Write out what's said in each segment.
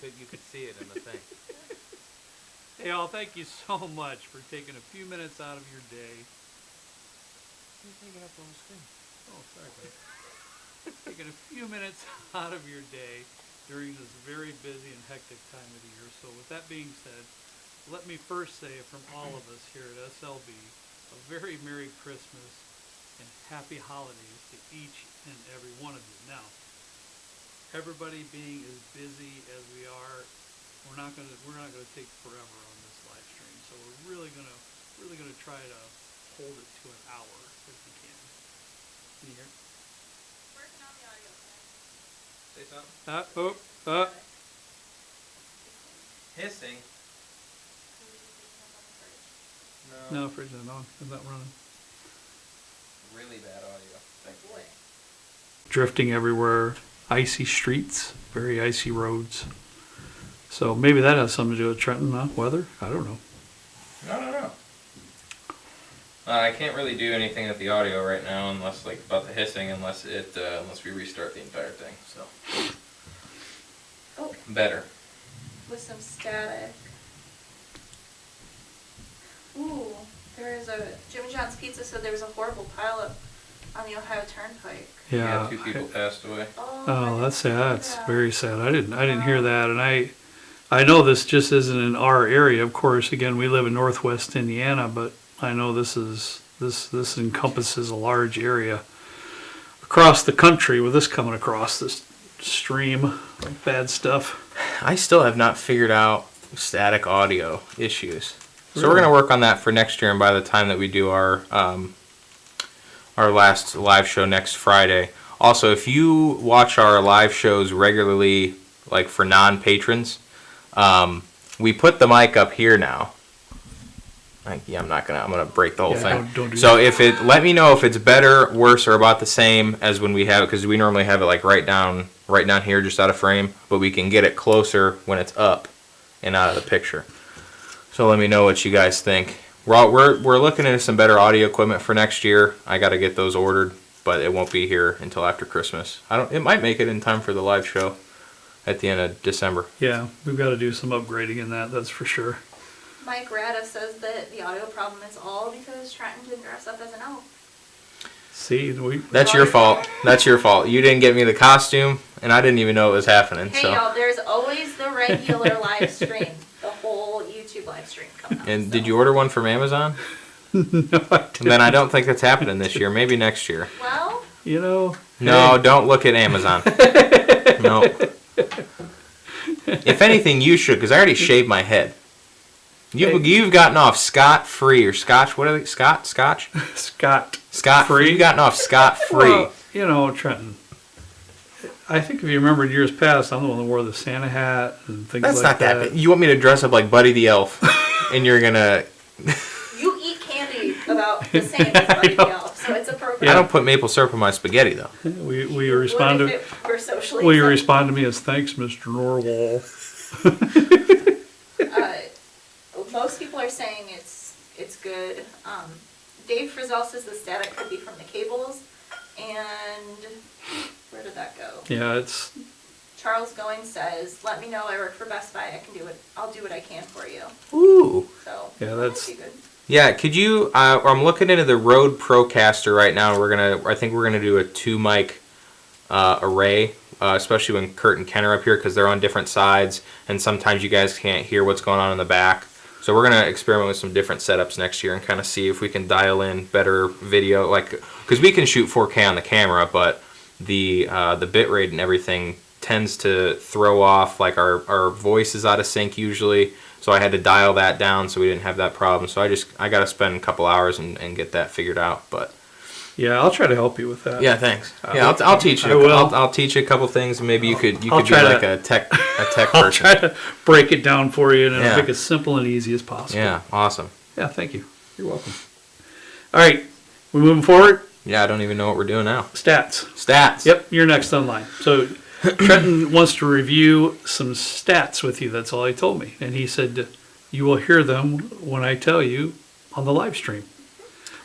you could see it in the thing. Hey, all, thank you so much for taking a few minutes out of your day. You're taking up the whole screen. Oh, sorry, buddy. Taking a few minutes out of your day during this very busy and hectic time of the year. So with that being said, let me first say from all of us here at SLB, a very Merry Christmas and Happy Holidays to each and every one of you. Now, everybody being as busy as we are, we're not gonna take forever on this live stream. So we're really gonna try to hold it to an hour if we can. Can you hear? Working on the audio Say side. something. Hissing. No, fridge is not on. It's not running. Really bad audio. Boy. Drifting everywhere, icy streets, very icy roads. So maybe that has something to do with Trenton, weather? I don't know. No. I can't really do anything with the audio right now, unless like about the hissing, unless we restart the entire thing. So. Oh. Better. With some static. Ooh, there is a Jimmy John's Pizza said there was a horrible pileup on the Ohio Turnpike. Yeah. 2 people passed away. Oh, that's sad. That's very sad. I didn't hear that, and I know this just isn't in our area. Of course, again, we live in Northwest Indiana, but I know this encompasses a large area across the country with this coming across this stream of bad stuff. I still have not figured out static audio issues. So Really? we're going to work on that for next year, and by the time that we do our last live show next Friday. Also, if you watch our live shows regularly, like for non-patrons, we put the mic up here now. I'm gonna break the whole thing. Don't do So that. let me know if it's better, worse, or about the same as when we have it, because we normally have it like right down here, just out of frame, but we can get it closer when it's up and out of the picture. So let me know what you guys think. We're looking into some better audio equipment for next year. I got to get those ordered, but it won't be here until after Christmas. It might make it in time for the live show at the end of December. Yeah, we've got to do some upgrading in that's for sure. Mike Rada says that the audio problem is all because Trenton didn't dress up as an elf. See, That's your fault. That's your fault. You didn't get me the costume, and I didn't even know it was happening. Hey, so. y'all, there's always the regular live stream. The whole YouTube live stream coming up. And did you order one from Amazon? No, I didn't. Then I don't think that's happening this year. Maybe next year. Well, No, Don't look at Amazon. No. If anything, you should, because I already shaved my head. You've gotten off scot-free, or scotch, what are they? Scotch? Scot-free? You've gotten off scot-free. Well, Trenton, I think if you remember in years past, I'm the one that wore the Santa hat and things That's like not that. that bad. You want me to dress up like Buddy the Elf, and you're going to... you eat candy about the same as Buddy the Elf, so it's appropriate. I don't put maple syrup on my spaghetti, though. We respond What to if it were socially Will you acceptable? respond to me as thanks, Mr. Norwal? Most people are saying it's good. Dave Frizzell says the static could be from the cables, and where did that go? Yeah, it's Charles Going says, "Let me know. I work for Best Buy. I can do it. I'll do what I can for you." Ooh. So Yeah, that's- that'd be good. Yeah, could you... I'm looking into the Rode Procaster right now. I think we're gonna do a 2-mic array, especially when Kurt and Ken are up here, because they're on different sides, and sometimes you guys can't hear what's going on in the back. So we're gonna experiment with some different setups next year and kind of see if we can dial in better video, because we can shoot 4K on the camera, but the bit rate and everything tends to throw off, like our voice is out of sync usually. So I had to dial that down so we didn't have that problem. So I got to spend a couple hours and get that figured out. But yeah, I'll try to help you with that. yeah, thanks. Yeah, I'll teach you. I will. I'll teach you a couple things, and maybe you could be try like to- a tech I'll person. try to break it down for you and Yeah. make it simple and easy as possible. Yeah, awesome. Yeah, thank you. You're welcome. All right, we moving forward. Yeah, I don't even know what we're doing now. Stats. Stats. Yep, you're next online. So Trenton wants to review some stats with you. That's all he told me. And he said, you will hear them when I tell you on the live stream.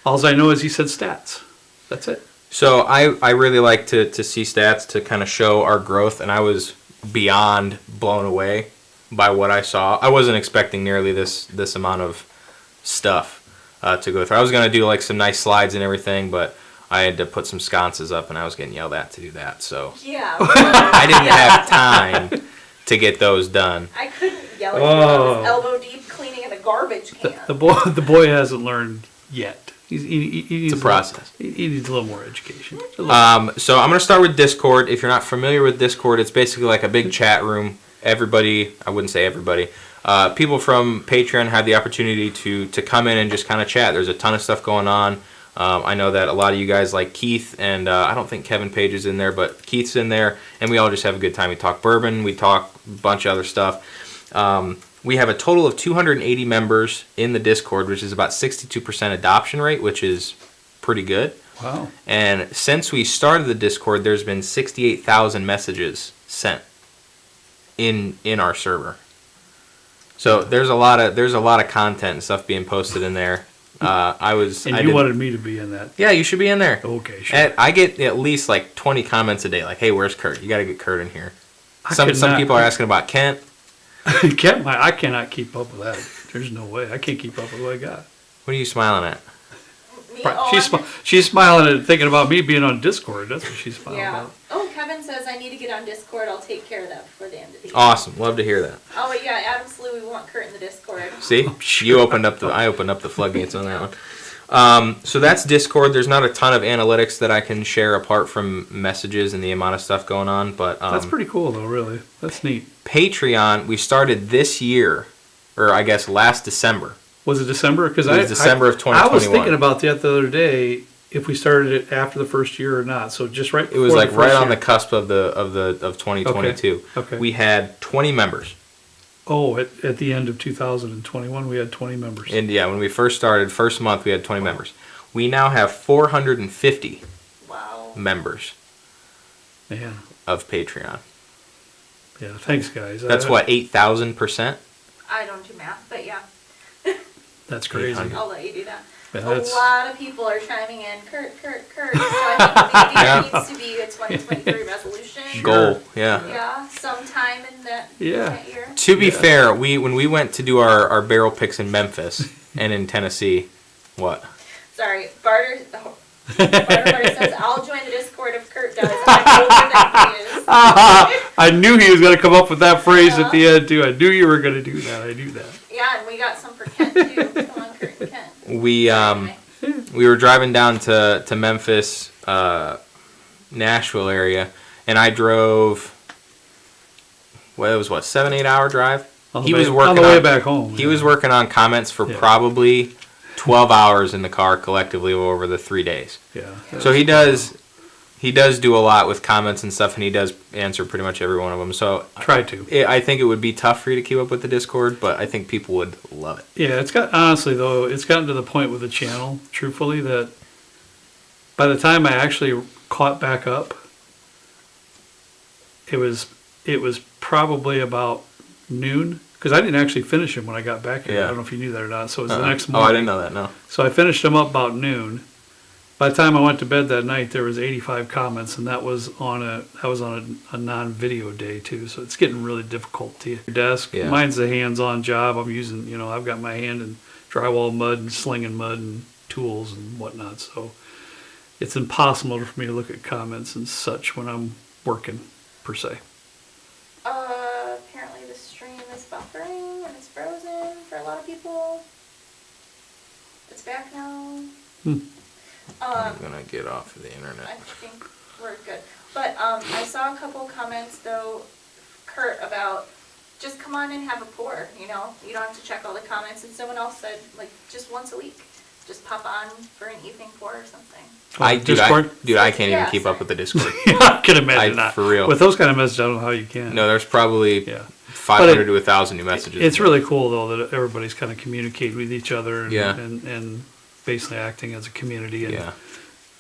All I know is he said stats. That's it. So I really like to see stats to kind of show our growth, and I was beyond blown away by what I saw. I wasn't expecting nearly this amount of stuff to go through. I was gonna do like some nice slides and everything, but I had to put some sconces up, and I was getting yelled at to do that. So Yeah. I didn't have time to get those done. I couldn't yell at you. I was elbow deep cleaning in a garbage can. The boy hasn't learned yet. He needs It's a process. He needs a little more education. So I'm going to start with Discord. If you're not familiar with Discord, it's basically like a big chat room. Everybody, I wouldn't say everybody, people from Patreon have the opportunity to come in and just kind of chat. There's a ton of stuff going on. I know that a lot of you guys like Keith, and I don't think Kevin Page is in there, but Keith's in there, and we all just have a good time. We talk bourbon, we talk a bunch of other stuff. We have a total of 280 members in the Discord, which is about 62% adoption rate, which is pretty good. Wow. And since we started the Discord, there's been 68,000 messages sent in our server. So there's a lot of content and stuff being posted in there. You wanted me to be in that. Yeah, you should be in there. Okay, sure. I get at least like 20 comments a day, like, "Hey, where's Kurt? You got to get Kurt in here." Some people are asking about Kent. I cannot keep up with that. There's no way. I can't keep up with what I got. What are you smiling at? Me? Oh, She's smiling and thinking about me being on Discord. That's what she's smiling yeah. about. Oh, Kevin says I need to get on Discord. I'll take care of that before the end of the year. Awesome, love to hear that. Oh, but yeah, absolutely. We want Kurt in the Discord. See, I opened up the floodgates on that one. So that's Discord. There's not a ton of analytics that I can share apart from messages and the amount of stuff going on, but That's pretty cool, though. Really, that's neat. Patreon, we started this year, or I guess last December. Was it December? Because It was December of 2021. I was thinking about that the other day. If we started it after the first year or not, so just right. It was before like the first right on year. the cusp of 2022. Okay. We had 20 members. Oh, at the end of 2021, we had 20 members. And yeah, when we first started, first month, we had 20 members. We now have 450 Wow. members Man, of Patreon. yeah. Thanks, guys. That's what, 8,000%? I don't do math, but yeah. That's crazy. 800. I'll let you do that. Yeah, A that's- lot of people are chiming in, Kurt. So I think maybe Yeah. it needs to be a 2023 resolution. Goal, yeah. Yeah, sometime in that year. To be Yeah. fair, when we went to do our barrel picks in Memphis and in Tennessee, what? Sorry, Barter says, I'll join the Discord if Kurt does. I'm older than he is. I knew he was going to come up with that phrase at the end too. I knew you were going to do that. I knew that. Yeah, and we got some for Kent too. Come on, Kurt and Kent. We were driving down to Memphis, Nashville area, and I drove. Well, it was 7-8 hour drive. On the way back home. He was working on comments for probably 12 hours in the car collectively over the 3 days. Yeah. So he does do a lot with comments and stuff, and he does answer pretty much every one of them. So Try to. I think it would be tough for you to keep up with the Discord, but I think people would love it. Yeah, it's gotten to the point with the channel, truthfully, that by the time I actually caught back up, it was probably about noon, because I didn't actually finish him when I got back here. Yeah. I don't know if you knew that or not. So it was the next morning. Oh, I didn't know that. No. So I finished them up about noon. By the time I went to bed that night, there was 85 comments, and that was on a non-video day too. So it's getting really difficult to your desk. Yeah. Mine's a hands-on job. I'm using, I've got my hand in drywall mud and slinging mud and tools and whatnot. So it's impossible for me to look at comments and such when I'm working, per se. Apparently the stream is buffering and it's frozen for a lot of people. It's back now. I'm gonna get off of the internet. I think we're good. But I saw a couple comments though, Kurt, about just come on and have a pour, you don't have to check all the comments. And someone else said, like, just once a week, just pop on for an evening pour or something. Discord? I can't Yeah, even keep up sorry. with the Discord. I can imagine that. For real. With those kind of messages, I don't know how you can. No, there's probably Yeah. 500 to 1,000 new messages. It's really cool though that everybody's kind of communicating with each other and, Yeah. and basically acting as a community. And Yeah.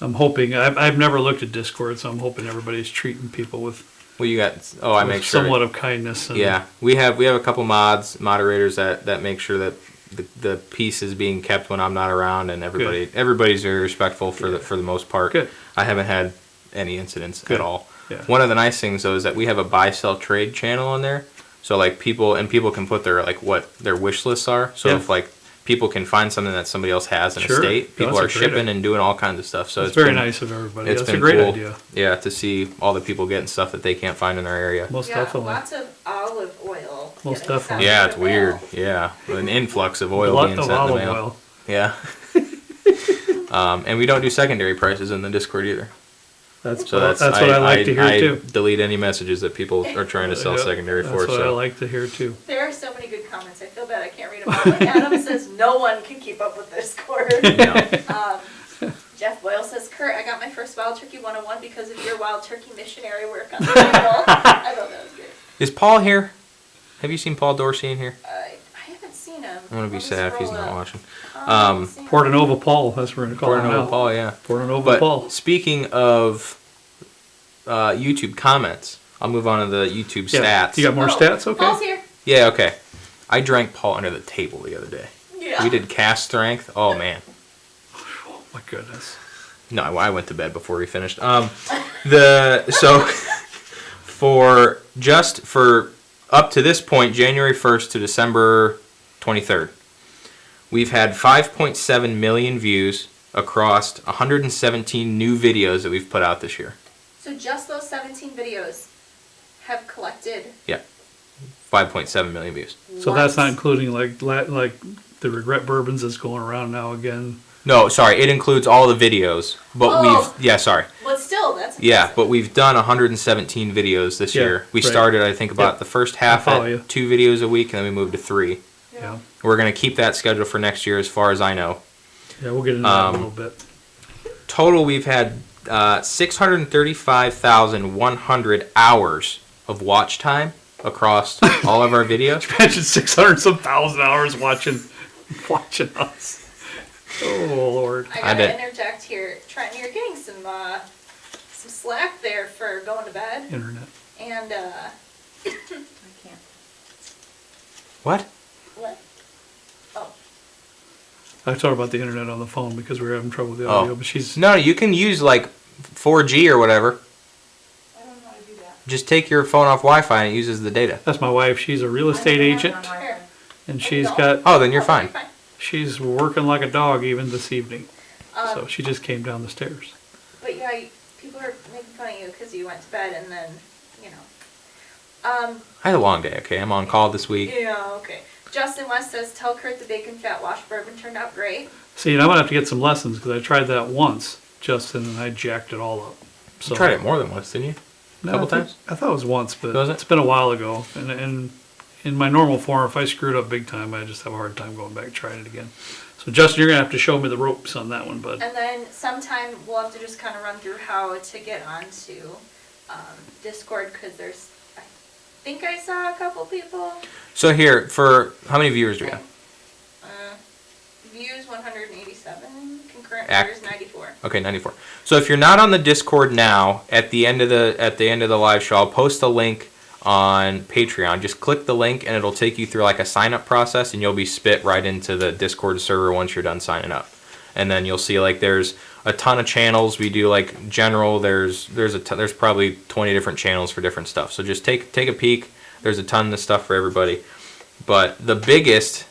I'm hoping I've never looked at Discord, so I'm hoping everybody's treating people with Well, you got. Oh, I make sure. somewhat of kindness. And Yeah, we have a couple moderators that make sure that the peace is being kept when I'm not around, and everybody's very respectful for the most part. Good. I haven't had any incidents Good. at all. Yeah. One of the nice things though is that we have a buy sell trade channel on there. So like people can put their like what their wish lists are. So Yeah. if like people can find something that somebody else has in Sure. a state, Yeah, people that's are a great shipping idea. and doing all kinds of stuff. So It's it's very been, nice of everybody. It's That's been a great cool. idea. Yeah, to see all the people getting stuff that they can't find in their area. Most Yeah, definitely. lots of olive oil. Most getting definitely. sent Yeah, in it's the weird. mail. Yeah, an influx of A oil lot being of sent in the olive mail. oil. Yeah. And we don't do secondary prices in the Discord either. That's So what I like to hear I too. delete any messages that people are trying to sell Yeah, secondary that's for. what I So like to hear too. There are so many good comments. I feel bad I can't read them all. Like Adam says, no one can keep up with this Discord. no. Jeff Boyle says, Kurt, I got my first Wild Turkey 101 because of your Wild Turkey missionary work on the channel. I thought that was good. Is Paul here? Have you seen Paul Dorsey in here? I haven't seen him. I'm gonna be Let me sad if he's scroll not up. watching. I haven't seen him. Portanova Paul, that's what we're going to call him Portanova now. Paul, yeah. Portanova But Paul. speaking of YouTube comments, I'll move on to the YouTube Yeah. stats. You got more Oh, stats? Okay. Paul's here. Yeah, okay. I drank Paul under the table the other day. Yeah. We did cast strength. Oh man. Oh my goodness. No, I went to bed before we finished. So for up to this point, January 1st to December 23rd, we've had 5.7 million views across 117 new videos that we've put out this year. So just those 17 videos have collected. Yeah, 5.7 million views. So what? that's not including like the regret bourbons that's going around now again. No, sorry, it includes all the videos, but Oh. sorry. But still, that's Yeah, impressive. but we've done 117 videos this Yeah, year. We right. started, I think, about Yep. the first half I follow you. at 2 videos a week, and then we moved to 3. Yeah. We're going to keep that schedule for next year as far as I know. Yeah, we'll get into that in a little bit. Total, we've had 635,100 hours of watch time across all of our videos. Imagine 600 some thousand hours watching us. Oh Lord. I I gotta bet. interject here. Trenton, you're getting some slack there for going to bed. Internet. And, I can't. What? What? Oh. I talked about the internet on the phone because we were having trouble with the Oh. audio, but she's No, you can use like 4G or whatever. I don't know how to do that. Just take your phone off Wi-Fi and it uses the data. that's my wife. She's a real estate agent, Here. and Oh, she's you don't? got Oh, then you're fine. she's working like a dog even this evening. So Um, she just came down the stairs. But yeah, people are making fun of you because you went to bed and then, you know. I had a long day, okay? I'm on call this week. Yeah, okay. Justin West says, tell Kurt the bacon fat wash bourbon turned out great. See, and I'm gonna have to get some lessons because I tried that once, Justin, and I jacked it all up. So You tried it more than once, didn't you? No, couple I think- times? I thought it was once, but Was it? it's been a while ago. And in my normal form, if I screwed up big time, I just have a hard time going back and trying it again. So Justin, you're gonna have to show me the ropes on that one, bud. And then sometime we'll have to just kind of run through how to get onto Discord because I think I saw a couple people. So here, for how many viewers do we have? Views 187, concurrent Act- viewers 94. Okay, 94. So if you're not on the Discord now, at the end of the live show, I'll post a link on Patreon. Just click the link and it'll take you through like a sign up process and you'll be spit right into the Discord server once you're done signing up. And then you'll see like there's a ton of channels. We do like general, there's probably 20 different channels for different stuff. So just take a peek. There's a ton of stuff for everybody. But the biggest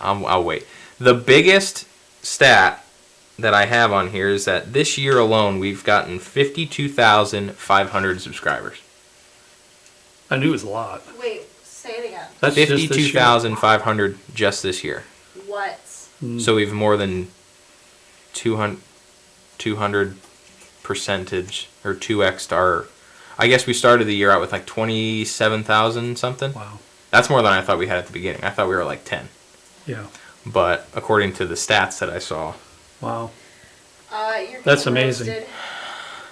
I'll wait. The biggest stat that I have on here is that this year alone we've gotten 52,500 subscribers. I knew it was a lot. Wait, say it again. That's just this year. 52,500 just this year. What? So we've more than 200 percentage or 2x our. I guess we started the year out with like 27,000 something. Wow. That's more than I thought we had at the beginning. I thought we were like 10. Yeah. But according to the stats that I saw, Wow. You're That's getting amazing. roasted.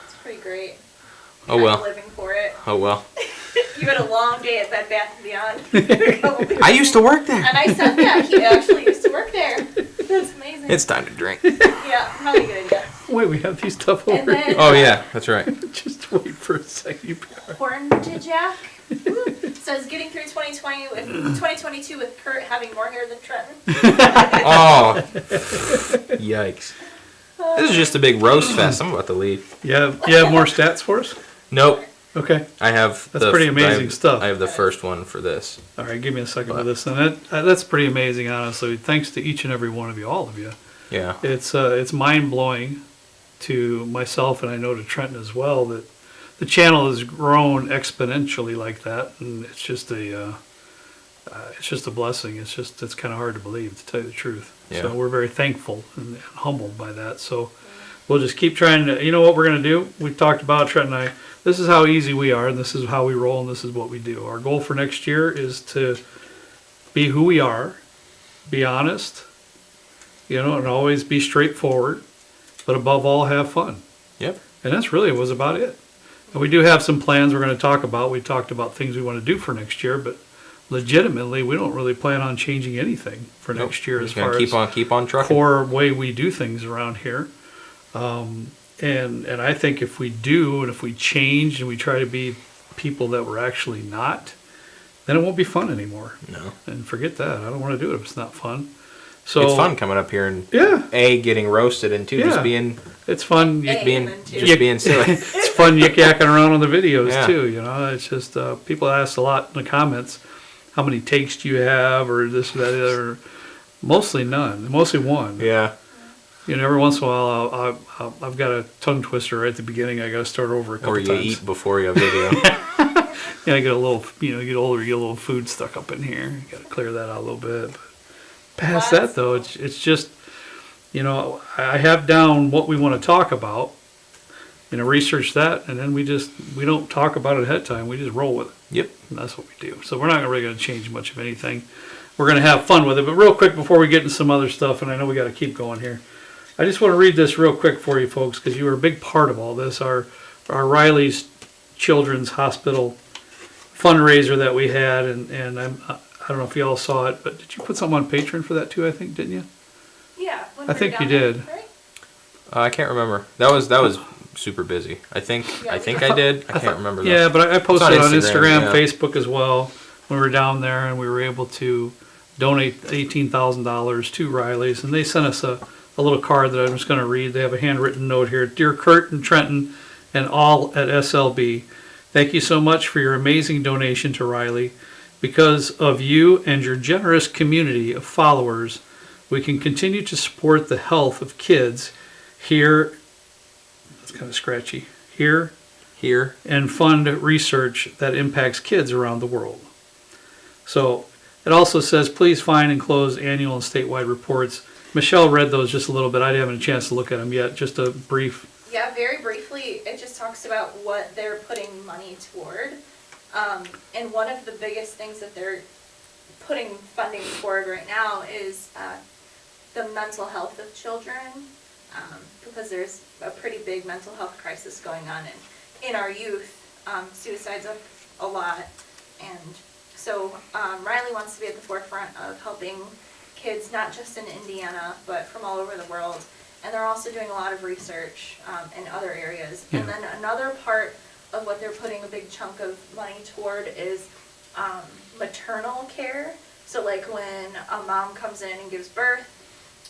It's pretty great. oh well, Living for it. oh well. You had a long day at Bed Bath & Beyond. I used to work there. And I said that. He actually used to work there. That's amazing. It's time to drink. Yeah, probably good, yeah. Wait, we have these stuff And over then- here. Oh yeah, that's right. Just wait for a second. You Horn to Jack says getting through 2022 with Kurt having more hair than Trenton. Oh, yikes! This is just a big roast fest. I'm about to leave. have more stats for us? Nope. Okay. I have That's pretty amazing stuff. I have the first one for this. All right, give me a second with this. And that's pretty amazing, honestly. Thanks to each and every one of you, all of you. Yeah. It's mind-blowing to myself, and I know to Trenton as well, that the channel has grown exponentially like that, and it's just a blessing. It's kind of hard to believe, to tell you the truth. Yeah. So we're very thankful and humbled by that. So we'll just keep trying to, you know what we're going to do? We talked about, Trenton and I, this is how easy we are, and this is how we roll, and this is what we do. Our goal for next year is to be who we are, be honest, and always be straightforward, but above all, have fun. Yep. And that's really was about it. And we do have some plans we're going to talk about. We talked about things we want to do for next year, but legitimately, we don't really plan on changing anything for next year as far as keep on trucking. core way we do things around here. And I think if we do, and if we change and we try to be people that we're actually not, then it won't be fun anymore. No. And forget that. I don't want to do it if it's not fun. So it's fun coming up here and getting roasted, and two, just being it's fun. being silly. It's fun yik-yakking around on the videos Yeah. too. It's just people ask a lot in the comments, how many takes do you have, or this or that, or mostly none, mostly one. Yeah. Every once in a while, I've got a tongue twister right at the beginning. I got to start over a couple Or you times. eat before you video. I get a little, you get older, you get a little food stuck up in here. You got to clear that out a little bit. But past that, though, it's just, I have down what we want to talk about. Research that, and then we don't talk about it ahead of time. We just roll with it. Yep. And that's what we do. So we're not really going to change much of anything. We're going to have fun with it. But real quick, before we get into some other stuff, and I know we got to keep going here, I just want to read this real quick for you folks, because you were a big part of all this. Our Riley's Children's Hospital fundraiser that we had, and I don't know if you all saw it, but did you put something on Patreon for that too? I think, didn't you? Yeah. I think you did. Right? I can't remember. That was super busy. I think I did. I can't remember. Yeah, but I posted it on Instagram, yeah. Facebook as well. When we were down there, and we were able to donate $18,000 to Riley's, and they sent us a little card that I'm just going to read. They have a handwritten note here. Dear Kurt and Trenton and all at SLB, thank you so much for your amazing donation to Riley. Because of you and your generous community of followers, we can continue to support the health of kids here. That's kind of scratchy. Here, and fund research that impacts kids around the world. So it also says, please find and close annual and statewide reports. Michelle read those just a little bit. I haven't had a chance to look at them yet. Just a brief. Yeah, very briefly, it just talks about what they're putting money toward. And one of the biggest things that they're putting funding toward right now is the mental health of children, because there's a pretty big mental health crisis going on in our youth. Suicide's up a lot, and so Riley wants to be at the forefront of helping kids, not just in Indiana, but from all over the world. And they're also doing a lot of research in other areas. Yeah. And then another part of what they're putting a big chunk of money toward is maternal care. So like when a mom comes in and gives birth,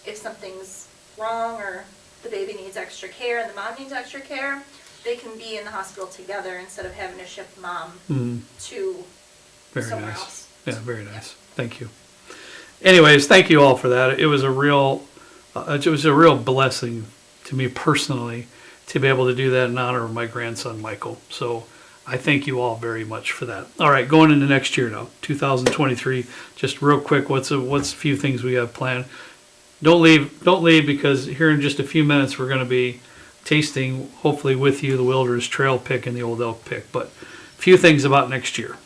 if something's wrong or the baby needs extra care and the mom needs extra care, they can be in the hospital together instead of having to ship mom to Very somewhere nice. else. Yeah, very nice. Thank you. Anyways, thank you all for that. It was a real blessing to me personally to be able to do that in honor of my grandson Michael. So I thank you all very much for that. All right, going into next year now, 2023. Just real quick, what's a few things we have planned? Don't leave, because here in just a few minutes we're going to be tasting, hopefully with you, the Wilderness Trail pick and the Old Elk pick. But a few things about next year.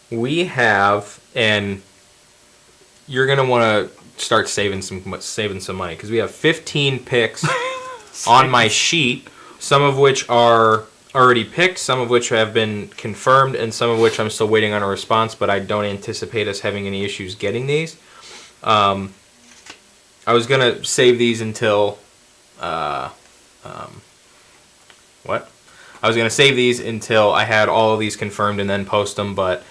We have, and you're gonna want to start saving some money, because we have 15 picks on my sheet, some of which are already picked, some of which have been confirmed, and some of which I'm still waiting on a response, but I don't anticipate us having any issues getting these. I was gonna save these until I was gonna save these until I had all of these confirmed and then post them, but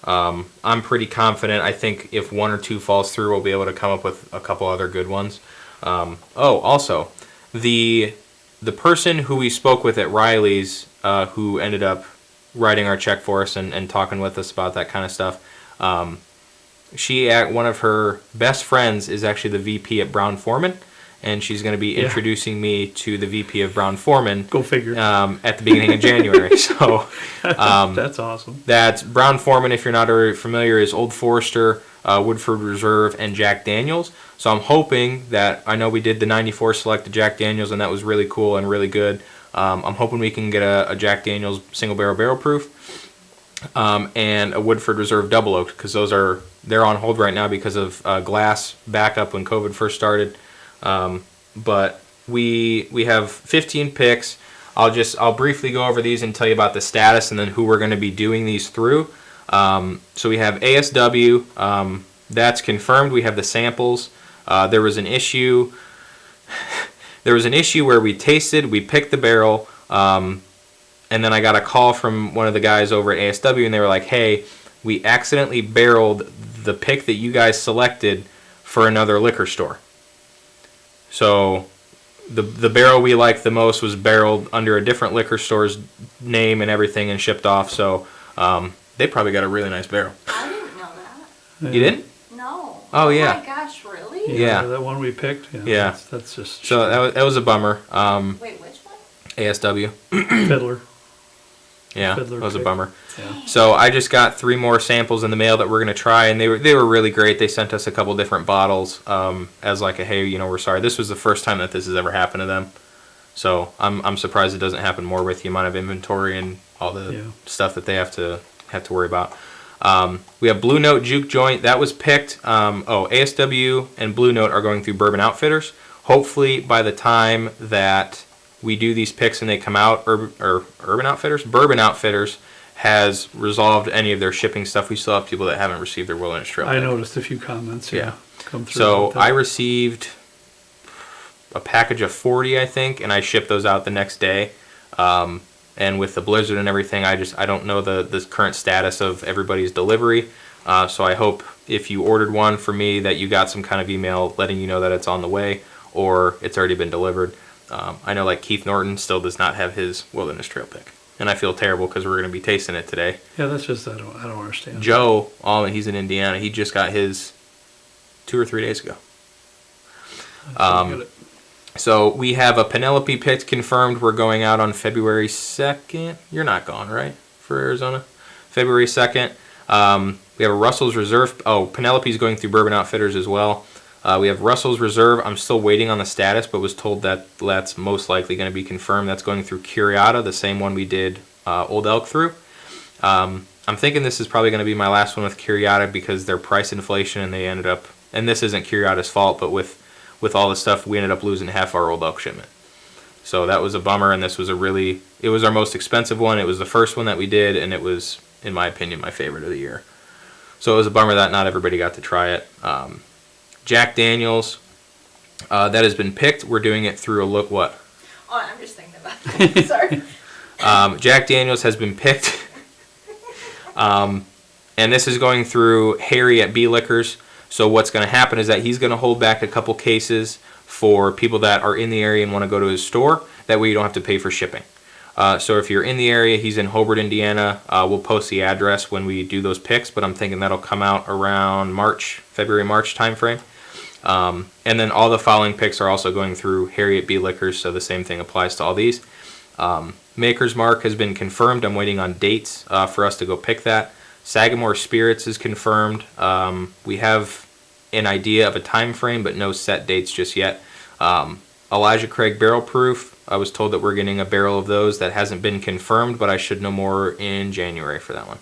I'm pretty confident. I think if one or two falls through, we'll be able to come up with a couple other good ones. Also, the person who we spoke with at Riley's who ended up writing our check for us and talking with us about that kind of stuff. One of her best friends is actually the VP at Brown Forman, and she's going to be introducing me to the VP of Brown Forman. Go figure. At the beginning of January. So That's awesome. that's Brown Forman. If you're not already familiar, is Old Forester, Woodford Reserve, and Jack Daniels. So I'm hoping that, I know we did the 94 selected Jack Daniels, and that was really cool and really good. I'm hoping we can get a Jack Daniels single barrel proof, and a Woodford Reserve double oaked, because they're on hold right now because of glass backup when COVID first started. But we have 15 picks. I'll briefly go over these and tell you about the status and then who we're going to be doing these through. So we have ASW, that's confirmed. We have the samples. There was an issue where we tasted, we picked the barrel, and then I got a call from one of the guys over at ASW, and they were like, hey, we accidentally barreled the pick that you guys selected for another liquor store. So the barrel we liked the most was barreled under a different liquor store's name and everything and shipped off. So they probably got a really nice barrel. I didn't know that. You didn't? No. Oh, yeah. Oh my gosh, really? Yeah. That one we picked. Yeah. That's just So that was a bummer. Wait, which one? ASW. Fiddler. Yeah, Fiddler that was a pick. bummer. Yeah. So I just got 3 more samples in the mail that we're going to try, and they were really great. They sent us a couple different bottles as like a, hey, we're sorry. This was the first time that this has ever happened to them. So I'm surprised it doesn't happen more with the amount of inventory and all the stuff that they have to worry about. We have Blue Note Juke Joint. That was picked. ASW and Blue Note are going through Bourbon Outfitters. Hopefully by the time that we do these picks and they come out, Bourbon Outfitters has resolved any of their shipping stuff. We still have people that haven't received their Wilderness Trail I pick. noticed a few comments. Come through. So about that. I received a package of 40, I think, and I shipped those out the next day. And with the blizzard and everything, I don't know the current status of everybody's delivery. So I hope if you ordered one for me that you got some kind of email letting you know that it's on the way or it's already been delivered. I know like Keith Norton still does not have his Wilderness Trail pick. And I feel terrible because we're going to be tasting it today. Yeah, that's just, I don't understand. Joe Allman, he's in Indiana. He just got his 2 or 3 days ago. So we have a Penelope pick confirmed. We're going out on February 2nd. You're not gone, right, for Arizona? February 2nd. We have a Russell's Reserve. Oh, Penelope's going through Bourbon Outfitters as well. We have Russell's Reserve. I'm still waiting on the status, but was told that that's most likely going to be confirmed. That's going through Curiata, the same one we did Old Elk through. I'm thinking this is probably going to be my last one with Curiata because their price inflation, and they ended up, and this isn't Curiata's fault, but with all the stuff, we ended up losing half our Old Elk shipment. So that was a bummer, and this was it was our most expensive one. It was the first one that we did, and it was, in my opinion, my favorite of the year. So it was a bummer that not everybody got to try it. Jack Daniels, that has been picked. We're doing it through what? Oh, I'm just thinking about that. Sorry. Jack Daniels has been picked. And this is going through Harry at B Liquors. So what's going to happen is that he's going to hold back a couple cases for people that are in the area and want to go to his store. That way you don't have to pay for shipping. So if you're in the area, he's in Hobart, Indiana. We'll post the address when we do those picks, but I'm thinking that'll come out around February-March timeframe. And then all the following picks are also going through Harriet B Liquors, so the same thing applies to all these. Maker's Mark has been confirmed. I'm waiting on dates for us to go pick that. Sagamore Spirits is confirmed. We have an idea of a time frame, but no set dates just yet. Elijah Craig Barrel Proof. I was told that we're getting a barrel of those. That hasn't been confirmed, but I should know more in January for that one.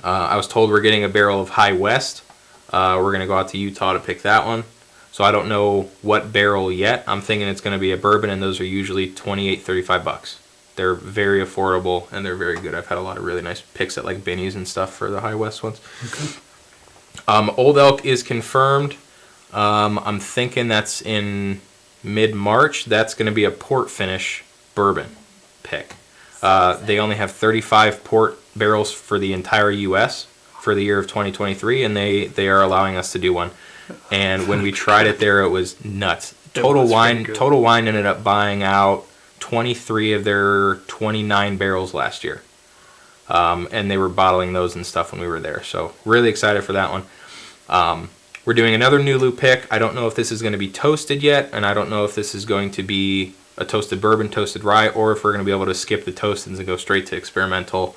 I was told we're getting a barrel of High West. We're going to go out to Utah to pick that one. So I don't know what barrel yet. I'm thinking it's going to be a bourbon, and those are usually $28, $35. They're very affordable, and they're very good. I've had a lot of really nice picks at like Binny's and stuff for the High West ones. Okay. Old Elk is confirmed. I'm thinking that's in mid-March. That's going to be a port finish bourbon pick. They only have 35 port barrels for the entire U.S. for the year of 2023, and they are allowing us to do one. And when we tried it there, it was nuts. Total Wine ended up buying out 23 of their 29 barrels last year. And they were bottling those and stuff when we were there. So really excited for that one. We're doing another Nulu pick. I don't know if this is going to be toasted yet, and I don't know if this is going to be a toasted bourbon, toasted rye, or if we're going to be able to skip the toastings and go straight to experimental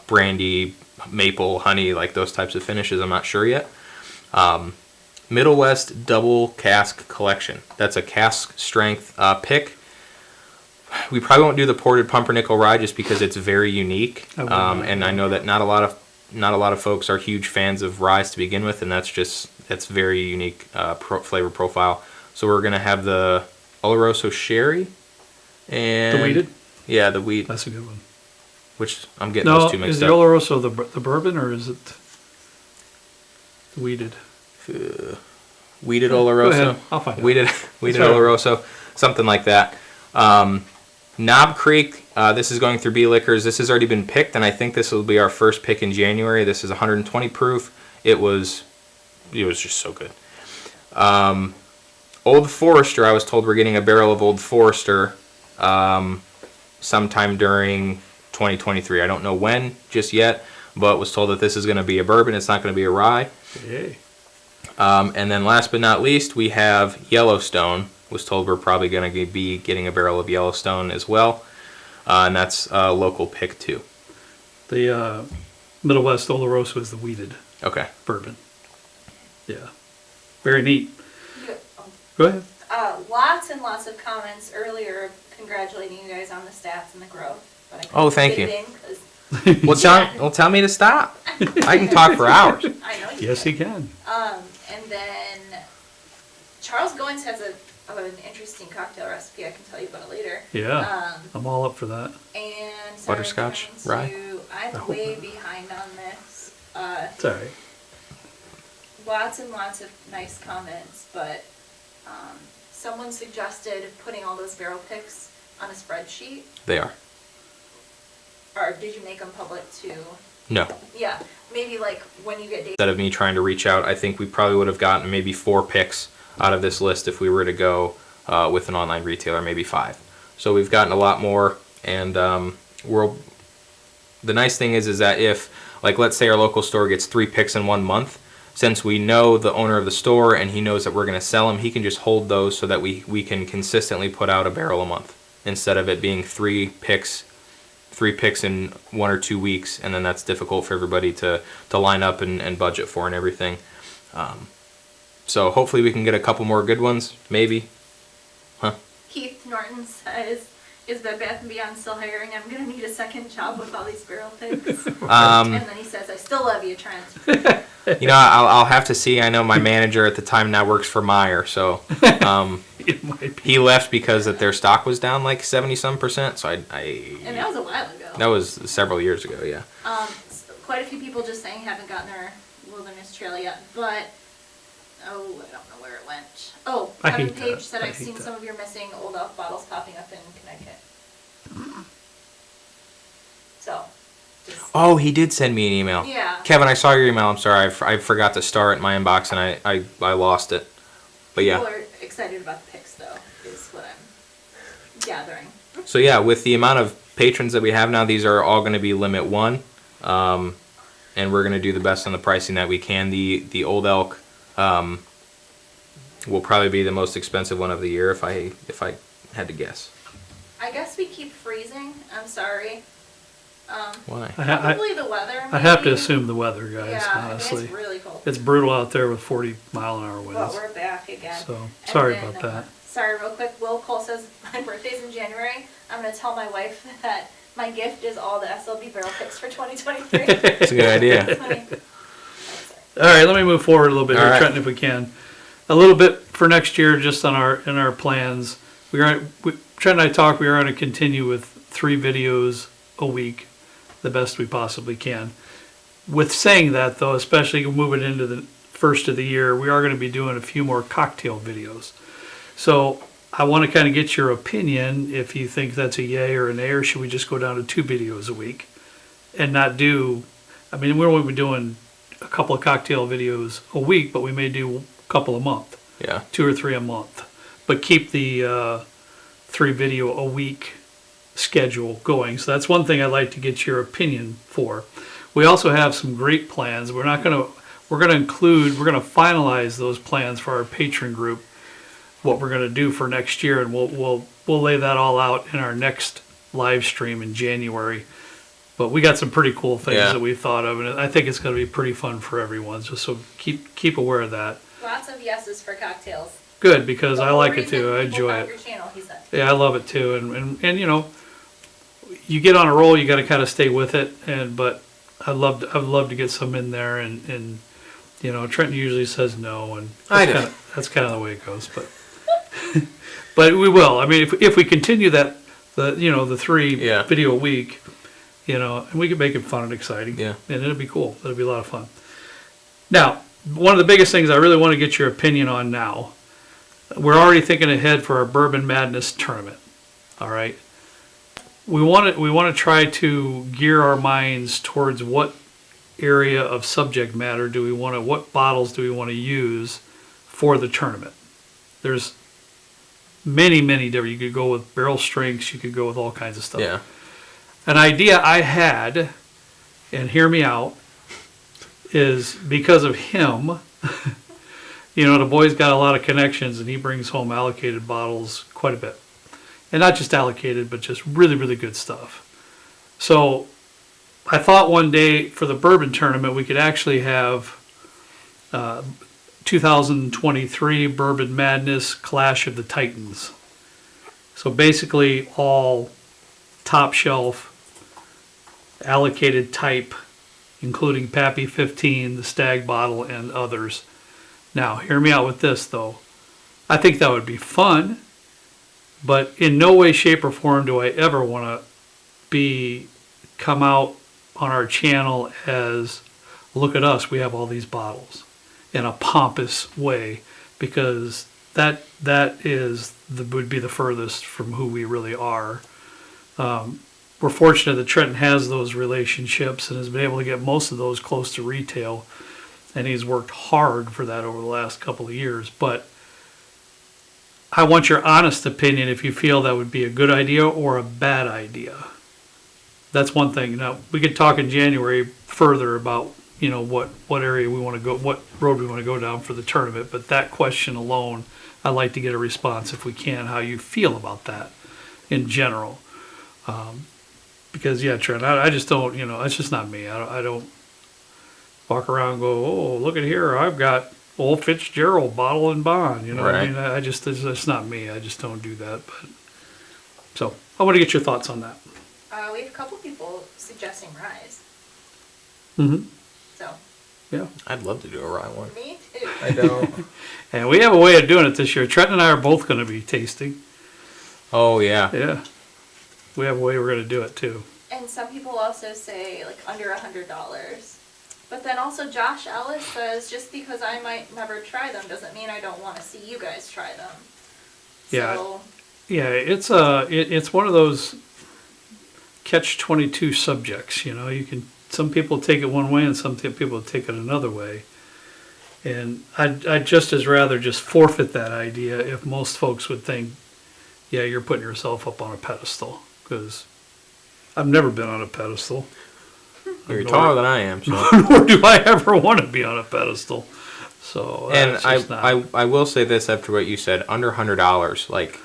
brandy, maple, honey, like those types of finishes. I'm not sure yet. Middle West Double Cask Collection. That's a cask strength pick. We probably won't do the ported pumpernickel rye just because it's very unique, and I know that not a lot of folks are huge fans of ryes to begin with, and that's very unique flavor profile. So we're gonna have the Oloroso Sherry and The weeded? Yeah, the wheat. That's a good one. Which I'm getting No, those two is mixed the up. Oloroso the bourbon or is it the weeded? Weeded Go Oloroso. ahead, I'll find out. Weeded That's all right. Oloroso, something like that. Knob Creek, this is going through B Liquors. This has already been picked, and I think this will be our first pick in January. This is 120 proof. It was just so good. Old Forester, I was told we're getting a barrel of Old Forester sometime during 2023. I don't know when just yet, but was told that this is going to be a bourbon. It's not going to be a rye. Yay. And then last but not least, we have Yellowstone. Was told we're probably going to be getting a barrel of Yellowstone as well. And that's a local pick too. The Middle West Oloroso is the weeded Okay. bourbon. Yeah. Very neat. Yeah, Go ahead. lots and lots of comments earlier congratulating you guys on the stats and the growth. But I couldn't Oh, thank fit you. it in 'cause Tell me to stop. I can talk for hours. I know you Yes, can. he can. And then Charles Goins has an interesting cocktail recipe. I can tell you about it later. Yeah. I'm all up for that. And sorry, Butterscotch, I'm trying rye? to- I I'm hope way not. behind on this. It's all right. Lots and lots of nice comments, but someone suggested putting all those barrel picks on a spreadsheet. They are. Or did you make them public too? No. Yeah, maybe like when you get data. Instead of me trying to reach out, I think we probably would have gotten maybe 4 picks out of this list if we were to go with an online retailer, maybe 5. So we've gotten a lot more, and the nice thing is that if, like, let's say our local store gets 3 picks in 1 month, since we know the owner of the store and he knows that we're going to sell them, he can just hold those so that we can consistently put out a barrel a month instead of it being 3 picks in 1 or 2 weeks, and then that's difficult for everybody to line up and budget for and everything. So hopefully we can get a couple more good ones, maybe. Huh? Keith Norton says, "Is Bed Bath & Beyond still hiring? I'm gonna need a second job with all these barrel picks." And then he says, "I still love you, Trent." You know, I'll have to see. I know my manager at the time now works for Meyer, so It might be. he left because that their stock was down like 70-some%. So And that was a while ago. that was several years ago, yeah. Quite a few people just saying haven't gotten their wilderness trail yet, but I don't know where it went. Oh, I Kevin hate Page that. said I I've hate seen that. some of your missing old elf bottles popping up in Connecticut. So, just, Oh, he did send me an email. yeah. Kevin, I saw your email. I'm sorry, I forgot to star it in my inbox and I lost it. But yeah. People are excited about the picks, though, is what I'm gathering. So yeah, with the amount of patrons that we have now, these are all going to be limit 1, and we're going to do the best on the pricing that we can. The Old Elk will probably be the most expensive one of the year if I had to guess. I guess we keep freezing. I'm sorry. Why? Probably the weather. I have to maybe. assume the weather, guys, Yeah, I mean, honestly. it's really cold. It's brutal out there with 40-mile-an-hour But winds. we're back again. So, And sorry then, about that. Sorry, real quick. Will Cole says my birthday's in January. I'm gonna tell my wife that my gift is all the SLB barrel picks for 2023. That's a good idea. Funny. All right, let me move forward a little bit All here, right. Trenton, if we can. A little bit for next year, just in our plans. Trent and I talked. We are going to continue with 3 videos a week, the best we possibly can. With saying that, though, especially moving into the first of the year, we are going to be doing a few more cocktail videos. So I want to kind of get your opinion if you think that's a yay or a nay, or should we just go down to 2 videos a week and not do? I mean, we're only doing a couple of cocktail videos a week, but we may do a couple a month, Yeah. 2 or 3 a month, but keep the 3 video a week schedule going. So that's one thing I'd like to get your opinion for. We also have some great plans. We're going to finalize those plans for our patron group, what we're going to do for next year, and we'll lay that all out in our next live stream in January. But we got some pretty cool things that we've thought of, and I think it's going to be pretty fun for everyone. So keep aware of that. Lots of yeses for cocktails. Good, because I like it too. I enjoy it. Your channel, he said. Yeah, I love it too. And you know, you get on a roll, you got to kind of stay with it. But I'd love to get some in there. And you know, Trenton usually says no, and that's kind of the way it goes. But but we will. I mean, if we continue the 3 video a week, you know, and we can make it fun and exciting. Yeah. And it'll be cool. It'll be a lot of fun. Now, one of the biggest things I really want to get your opinion on now, we're already thinking ahead for our Bourbon Madness tournament. All right. We want to try to gear our minds towards what area of subject matter what bottles do we want to use for the tournament. There's many different. You could go with barrel strengths. You could go with all kinds of stuff. Yeah. An idea I had, and hear me out, is because of him. You know, the boy's got a lot of connections, and he brings home allocated bottles quite a bit. And not just allocated, but just really good stuff. So I thought one day for the bourbon tournament, we could actually have 2023 Bourbon Madness Clash of the Titans. So basically all top shelf, allocated type, including Pappy 15, the Stag bottle, and others. Now, hear me out with this, though. I think that would be fun, but in no way, shape, or form do I ever want to come out on our channel as, look at us, we have all these bottles, in a pompous way, because that would be the furthest from who we really are. We're fortunate that Trenton has those relationships and has been able to get most of those close to retail, and he's worked hard for that over the last couple of years. But I want your honest opinion if you feel that would be a good idea or a bad idea. That's one thing. Now, we could talk in January further about, you know, what area we want to go, what road we want to go down for the tournament, but that question alone, I'd like to get a response, if we can, how you feel about that in general. Because, yeah, Trent, I just don't, you know, it's just not me. I don't walk around and go, oh, look at here, I've got Old Fitzgerald bottle and bond, you know. Right. I mean, it's not me. I just don't do that. But so I want to get your thoughts on that. We have a couple people suggesting Rise. Mm-hmm. So. Yeah. I'd love to do a rye one. Me too. I know. And we have a way of doing it this year. Trenton and I are both going to be tasting. Oh, yeah. Yeah. We have a way we're going to do it, too. And some people also say, like, under $100. But then also Josh Ellis says, just because I might never try them doesn't mean I don't want to see you guys try them. Yeah. So, yeah, it's one of those catch-22 subjects, you know. Some people take it one way and some people take it another way. And I'd just as rather just forfeit that idea if most folks would think, yeah, you're putting yourself up on a pedestal. Because I've never been on a pedestal. You're taller than I am, so. Nor do I ever want to be on a pedestal. So, and I will say this after what you said, under $100, like,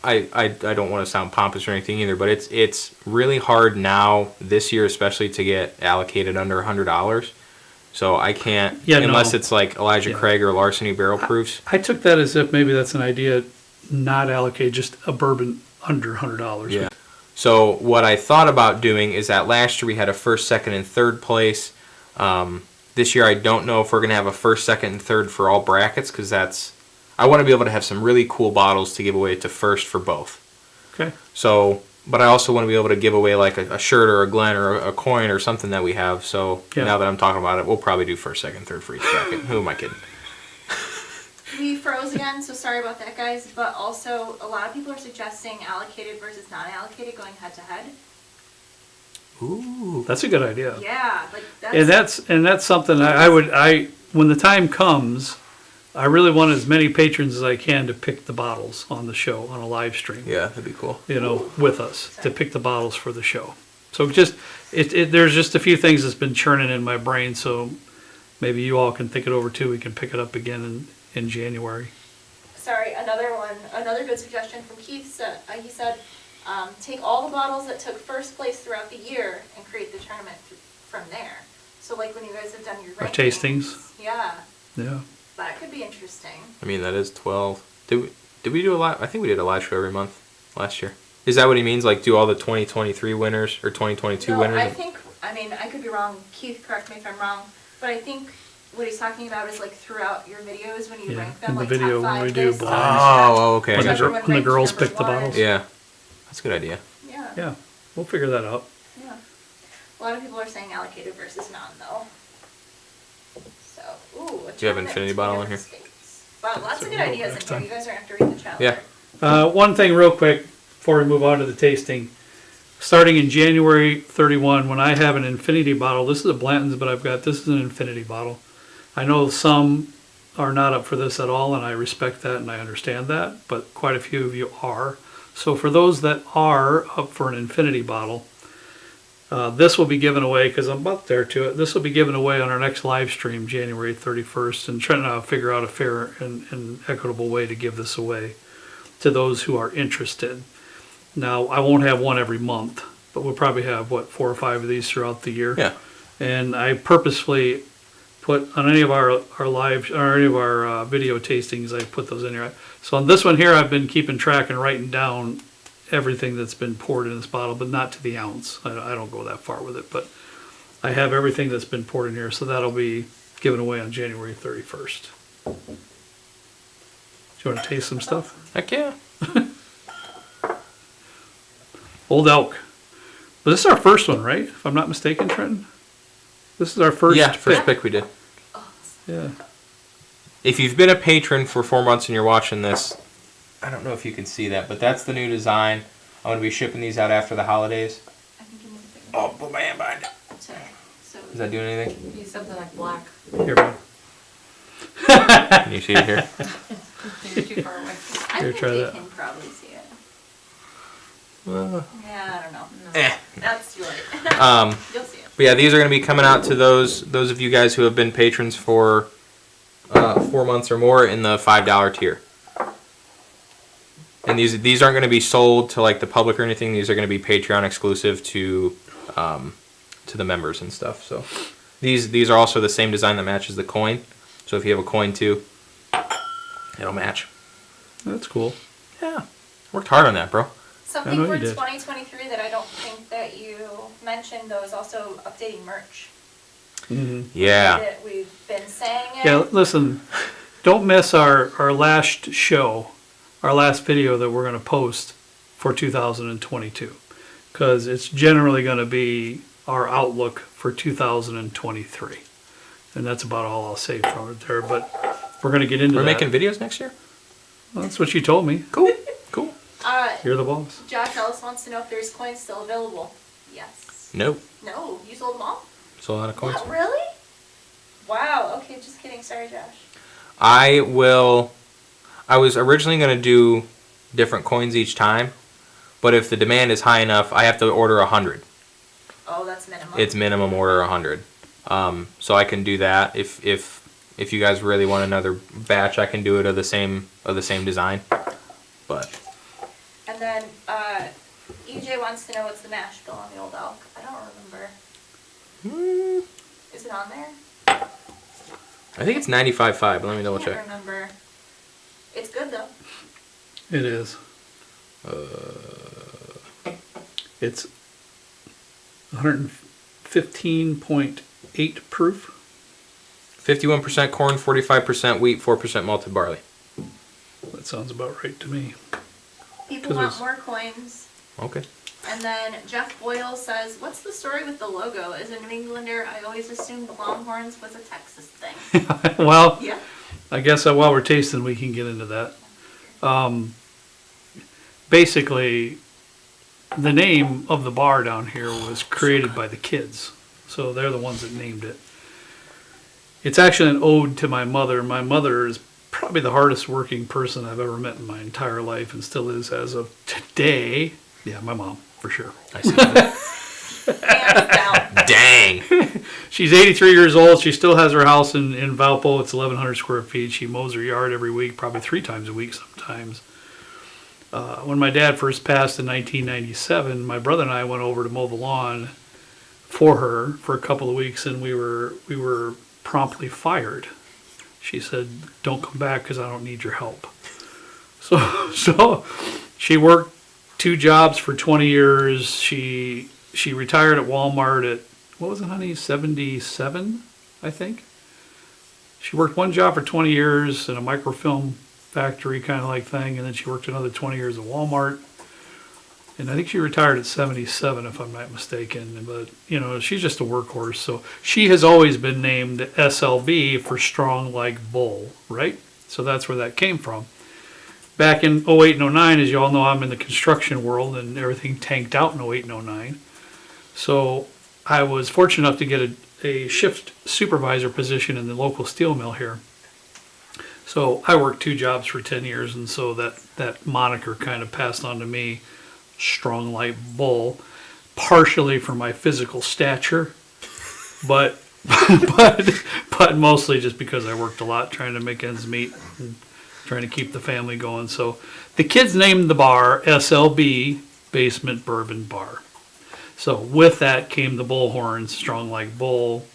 I don't want to sound pompous or anything either, but it's really hard now, this year especially, to get allocated under $100. So I can't, unless it's like Elijah Craig or Larceny Barrel Proofs. I took that as if maybe that's an idea, not allocate just a bourbon under $100. Yeah. So what I thought about doing is that last year we had a first, second, and third place. This year I don't know if we're going to have a first, second, and third for all brackets, because I want to be able to have some really cool bottles to give away to first for both. Okay. So, but I also want to be able to give away like a shirt or a Glen or a coin or something that we have. So now that I'm talking about it, we'll probably do first, second, third for each bracket. Who am I kidding? we froze again, so sorry about that, guys. But also, a lot of people are suggesting allocated versus non-allocated going head to head. Ooh, that's a good idea. Yeah, like that's something I would when the time comes, I really want as many patrons as I can to pick the bottles on the show on a live stream. Yeah, that'd be cool. You know, with us to pick the bottles for the show. So just there's just a few things that's been churning in my brain. So maybe you all can think it over too. We can pick it up again in January. Sorry, another good suggestion from Keith. He said, take all the bottles that took first place throughout the year and create the tournament from there. So like when you guys have done your Our rankings. tastings. Yeah, Yeah. that could be interesting. I mean, that is 12. Did we do a live? I think we did a live show every month last year. Is that what he means? Like do all the 2023 winners or 2022 No, winners? I mean, I could be wrong. Keith, correct me if I'm wrong. But I think what he's talking about is like throughout your videos when you Yeah, rank them, in the like video top when we 5 do this, blind. Oh, okay. When the, Everyone when the ranked girls number pick the one. bottles. Yeah, that's a good idea. Yeah. Yeah. We'll figure that out. Yeah. A lot of people are saying allocated versus non, though. So, ooh. Do you have Infinity Bottle in here? Wow, lots of good ideas next in here. time. You guys are going to have to read the challenge. Yeah. One thing real quick before we move on to the tasting. Starting in January 31, when I have an infinity bottle, this is a Blanton's, but this is an infinity bottle. I know some are not up for this at all, and I respect that and I understand that, but quite a few of you are. So for those that are up for an infinity bottle, this will be given away, because I'm about there to it, this will be given away on our next live stream, January 31st, and trying to figure out a fair and equitable way to give this away to those who are interested. Now, I won't have one every month, but we'll probably have, 4 or 5 of these throughout the year. Yeah. And I purposefully put on any of our live, or any of our video tastings, I put those in here. So on this one here, I've been keeping track and writing down everything that's been poured in this bottle, but not to the ounce. I don't go that far with it, but I have everything that's been poured in here, so that'll be given away on January 31st. Do you want to taste some stuff? Heck yeah. Old Elk. Well, this is our first one, right? If I'm not mistaken, Trenton? This is our first First pick. pick we did. Yeah. If you've been a patron for 4 months and you're watching this, I don't know if you can see that, but that's the new design. I'm going to be shipping these out after the holidays. I think you need to pick Oh, put my hand behind it. so, Is that doing anything? Use something like black. Here, man. Can you see it here? You're too far away. I Here, think try they that. can probably see it. Well, Yeah, I don't know. eh. That's right. You'll see it. But yeah, these are going to be coming out to those of you guys who have been patrons for 4 months or more in the $5 tier. And these aren't going to be sold to like the public or anything. These are going to be Patreon exclusive to the members and stuff. So these are also the same design that matches the coin. So if you have a coin too, it'll match. That's cool. Yeah, worked hard on that, bro. I Something know for you did. 2023 that I don't think that you mentioned, though, is also updating merch. Mm-hmm. Yeah. That we've been saying it. Yeah, listen, don't miss our last show, our last video that we're going to post for 2022. Because it's generally going to be our outlook for 2023. And that's about all I'll say from it there. But we're going to get into We're that. making videos next year? Well, that's what you told me. Cool. Cool. Uh, You're the boss. Josh Ellis wants to know if there's coins still available. Yes. Nope. No, you sold them all? Sold out of coins. What, really? Wow, okay, just kidding. Sorry, Josh. I was originally going to do different coins each time, but if the demand is high enough, I have to order 100. Oh, that's minimum. It's minimum order 100. So I can do that. If you guys really want another batch, I can do it of the same design. But And then EJ wants to know what's the mash bill on the old elk. I don't remember. Is it on there? I think it's 95.5, but let me double I can't check. remember. It's good though. It is. It's 115.8 proof. 51% corn, 45% wheat, 4% malted barley. That sounds about right to me. People 'Cause want it's- more coins. Okay. And then Jeff Boyle says, what's the story with the logo? As a New Englander, I always assumed Longhorns was a Texas thing. Well, Yeah? I guess while we're tasting, we can get into that. Basically, the name of the bar down here was created by the kids. So they're the ones that named it. It's actually an ode to my mother. My mother is probably the hardest working person I've ever met in my entire life, and still is as of today. Yeah, my mom, for sure. I see that. Hands down. Dang. She's 83 years old. She still has her house in Valpo. It's 1,100 square feet. She mows her yard every week, probably 3 times a week sometimes. When my dad first passed in 1997, my brother and I went over to mow the lawn for her for a couple of weeks, and we were promptly fired. She said, "Don't come back because I don't need your help." So she worked 2 jobs for 20 years. She retired at Walmart at, what was it, honey, 77, I think. She worked 1 job for 20 years in a microfilm factory kind of like thing, and then she worked another 20 years at Walmart. And I think she retired at 77, if I'm not mistaken. But, you know, she's just a workhorse. So she has always been named SLB for strong like bull, right? So that's where that came from. Back in 08 and 09, as you all know, I'm in the construction world, and everything tanked out in 08 and 09. So I was fortunate enough to get a shift supervisor position in the local steel mill here. So I worked 2 jobs for 10 years, and so that moniker kind of passed on to me, strong like bull, partially for my physical stature, but but mostly just because I worked a lot trying to make ends meet and trying to keep the family going. So the kids named the bar SLB, Basement Bourbon Bar. So with that came the bullhorn, strong like bull.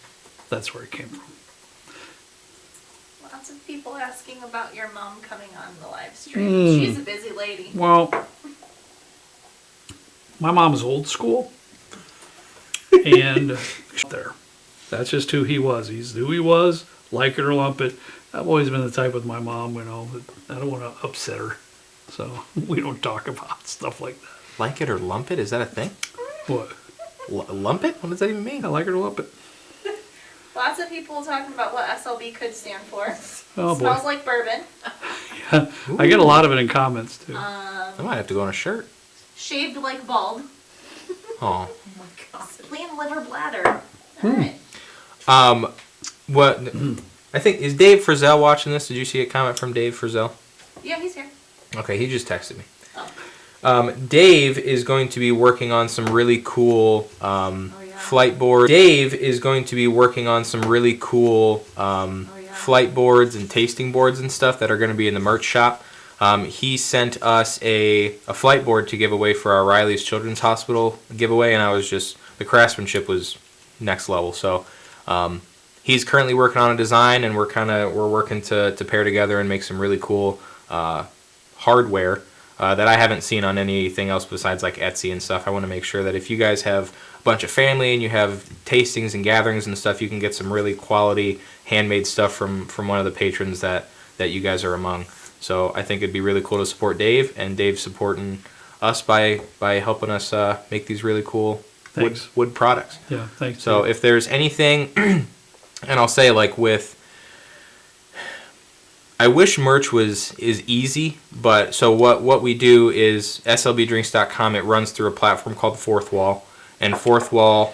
That's where it came from. Lots of people asking about your mom coming on the live stream. She's a busy lady. Well, my mom's old school, and there. That's just who he was. He's who he was, like it or lump it. I've always been the type with my mom, you know, that I don't want to upset her. So we don't talk about stuff like that. Like it or lump it? Is that a thing? What? Lump it? What does that even mean? I like it or lump it. Lots of people talking about what SLB could stand for. Oh, boy. Smells like bourbon. I get a lot of it in comments, too. I might have to go on a shirt. Shaved like bald. Oh. Oh my god. Clean liver bladder. Alright. What? I think, is Dave Frizzell watching this? Did you see a comment from Dave Frizzell? Yeah, he's here. Okay, he just texted me. Oh. Dave is going to be working on some really cool flight boards. Dave is going to be working on some really cool flight boards and tasting boards and stuff that are going to be in the merch shop. He sent us a flight board to give away for our Riley's Children's Hospital giveaway, and I was just, the craftsmanship was next level. So he's currently working on a design, and we're working to pair together and make some really cool hardware that I haven't seen on anything else besides like Etsy and stuff. I want to make sure that if you guys have a bunch of family and you have tastings and gatherings and stuff, you can get some really quality handmade stuff from one of the patrons that you guys are among. So I think it'd be really cool to support Dave, and Dave supporting us by helping us make these really cool wood products. Yeah, thanks. So Dave. if there's anything, and I'll say like I wish merch is easy, but so what we do is slbdrinks.com, it runs through a platform called Fourth Wall, and Fourth Wall,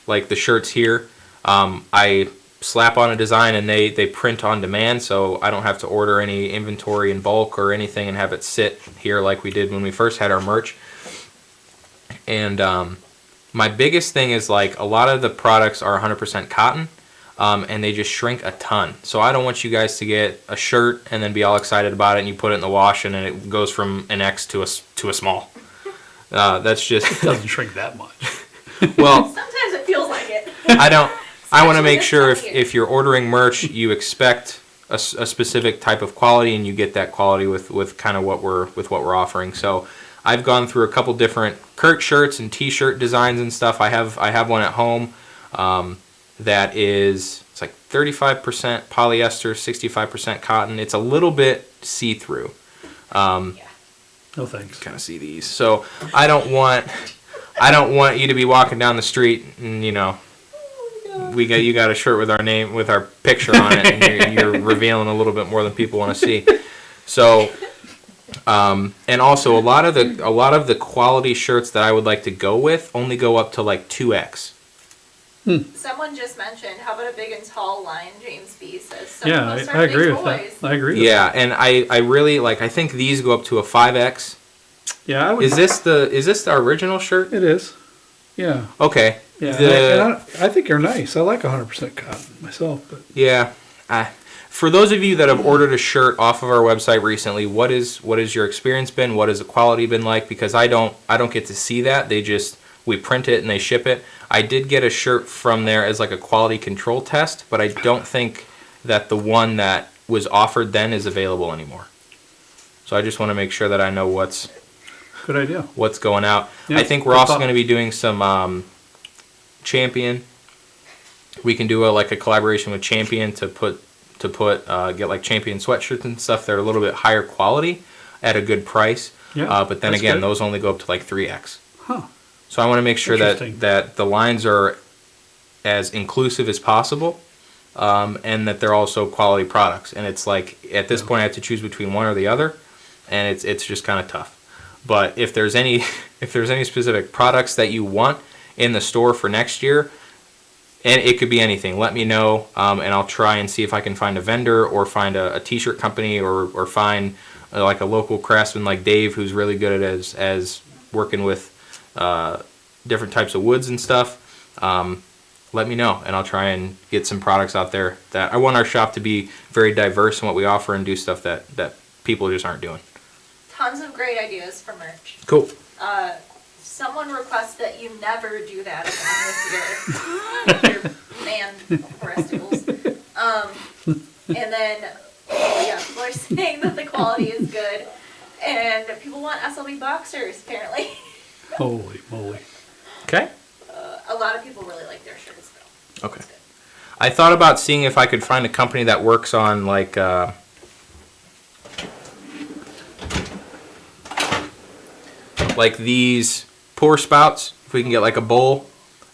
like the shirts here, I slap on a design and they print on demand, so I don't have to order any inventory in bulk or anything and have it sit here like we did when we first had our merch. And my biggest thing is like a lot of the products are 100% cotton, and they just shrink a ton. So I don't want you guys to get a shirt and then be all excited about it and you put it in the wash and it goes from an X to a small. That's just It doesn't shrink that much. well, Sometimes it feels like it. I want to make this sure time of year. if you're ordering merch, you expect a specific type of quality, and you get that quality with kind of what we're offering. So I've gone through a couple different Kurt shirts and T-shirt designs and stuff. I have one at home that is, it's like 35% polyester, 65% cotton. It's a little bit see-through. No thanks. Kind of see these. So I don't want you to be walking down the street and you got a shirt with our name, with our picture on it, and you're revealing a little bit more than people want to see. So, and also a lot of the quality shirts that I would like to go with only go up to like 2X. Someone just mentioned, how about a big and tall line, James B says. Some Yeah, of us are I big agree with boys. that. I agree with Yeah, and I really like. I think these go up to a 5X. that. Yeah, I would. Is this the original shirt? It is. Yeah. Okay. Yeah. The- and I think they're nice. I like 100% cotton myself, but Yeah. For those of you that have ordered a shirt off of our website recently, what is your experience been? What has the quality been like? Because I don't get to see that. We print it and they ship it. I did get a shirt from there as like a quality control test, but I don't think that the one that was offered then is available anymore. So I just want to make sure that I know what's good idea. going out. Yeah, I think we're good also thought. going to be doing some Champion. We can do a collaboration with Champion to get like Champion sweatshirts and stuff that are a little bit higher quality at a good price. Yeah, But then that's again, good. those only go up to like 3X. Huh. So I want to make sure Interesting. that the lines are as inclusive as possible, and that they're also quality products. And it's like at this point I have to choose between one or the other, and it's just kind of tough. But if there's any specific products that you want in the store for next year, and it could be anything, let me know, and I'll try and see if I can find a vendor or find a t-shirt company or find like a local craftsman like Dave, who's really good at as working with different types of woods and stuff. Let me know, and I'll try and get some products out there. That I want our shop to be very diverse in what we offer and do stuff that people just aren't doing. Tons of great ideas for merch. Cool. Someone requests that you never do that again with your man breasticles. And then, people are saying that the quality is good, and people want SLB boxers apparently. Holy moly. Okay. A lot of people really like their shirts though. Okay. I thought about seeing if I could find a company that works on like these pour spouts. If we can get like a bowl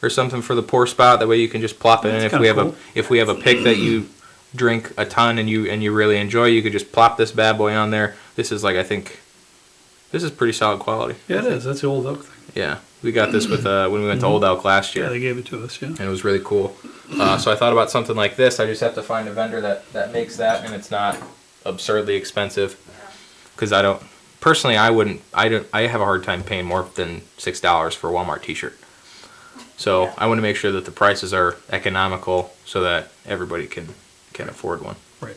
or something for the pour spout, that way you can just plop it in. That's If we kinda have cool. if we have a pick that you drink a ton and you really enjoy, you could just plop this bad boy on there. This is like, I think this is pretty solid quality. Yeah, it is. That's the old oak thing. Yeah, we got this with when we went to Old Elk last year. Yeah, they gave it to us, yeah. And it was really cool. So I thought about something like this. I just have to find a vendor that makes that, and it's not absurdly expensive. Because I have a hard time paying more than $6 for a Walmart T-shirt. So I want to make sure that the prices are economical so that everybody can afford one. Right.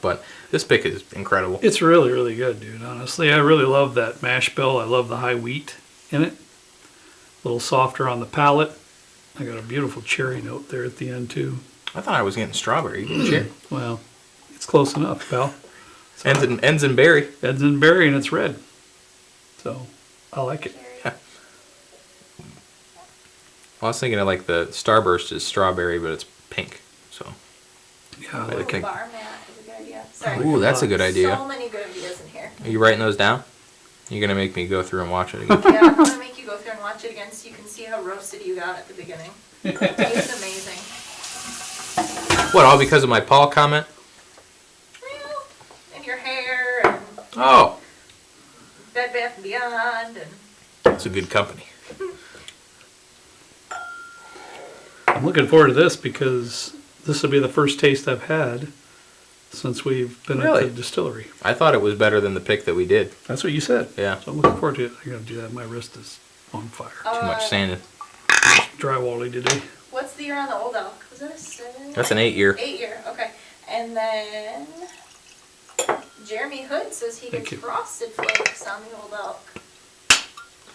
But this pick is incredible. It's really, really good, dude, honestly. I really love that mash bill. I love the high wheat in it. A little softer on the palate. I got a beautiful cherry note there at the end, too. I thought I was getting strawberry. You getting cherry? Well, it's close enough, pal. So, Ends in berry. Eds and berry, and it's red. So, I like it. Well, I was thinking of like the Starburst is strawberry, but it's pink. So. Yeah, I Really like kick- it. Bar mat is a good idea. Sorry. Ooh, that's a good idea. So many good ideas in here. Are you writing those down? You're gonna make me go through and watch it again. Yeah, I'm gonna make you go through and watch it again so you can see how roasted you got at the beginning. It tastes amazing. What, all because of my Paul comment? Well, and your hair and Oh, Bed Bath & Beyond and it's a good company. I'm looking forward to this because this will be the first taste I've had since we've been at Really? the distillery. I thought it was better than the pick that we did. That's what you said. Yeah. So I'm looking forward to it. I gotta do that. My wrist is on fire. Too much sanding. Drywally today. what's the year on the Old Elk? Was that a 7? That's an 8-year. 8 year, okay. And then Jeremy Hood says he Thank gets you. frosted flakes on the Old Elk.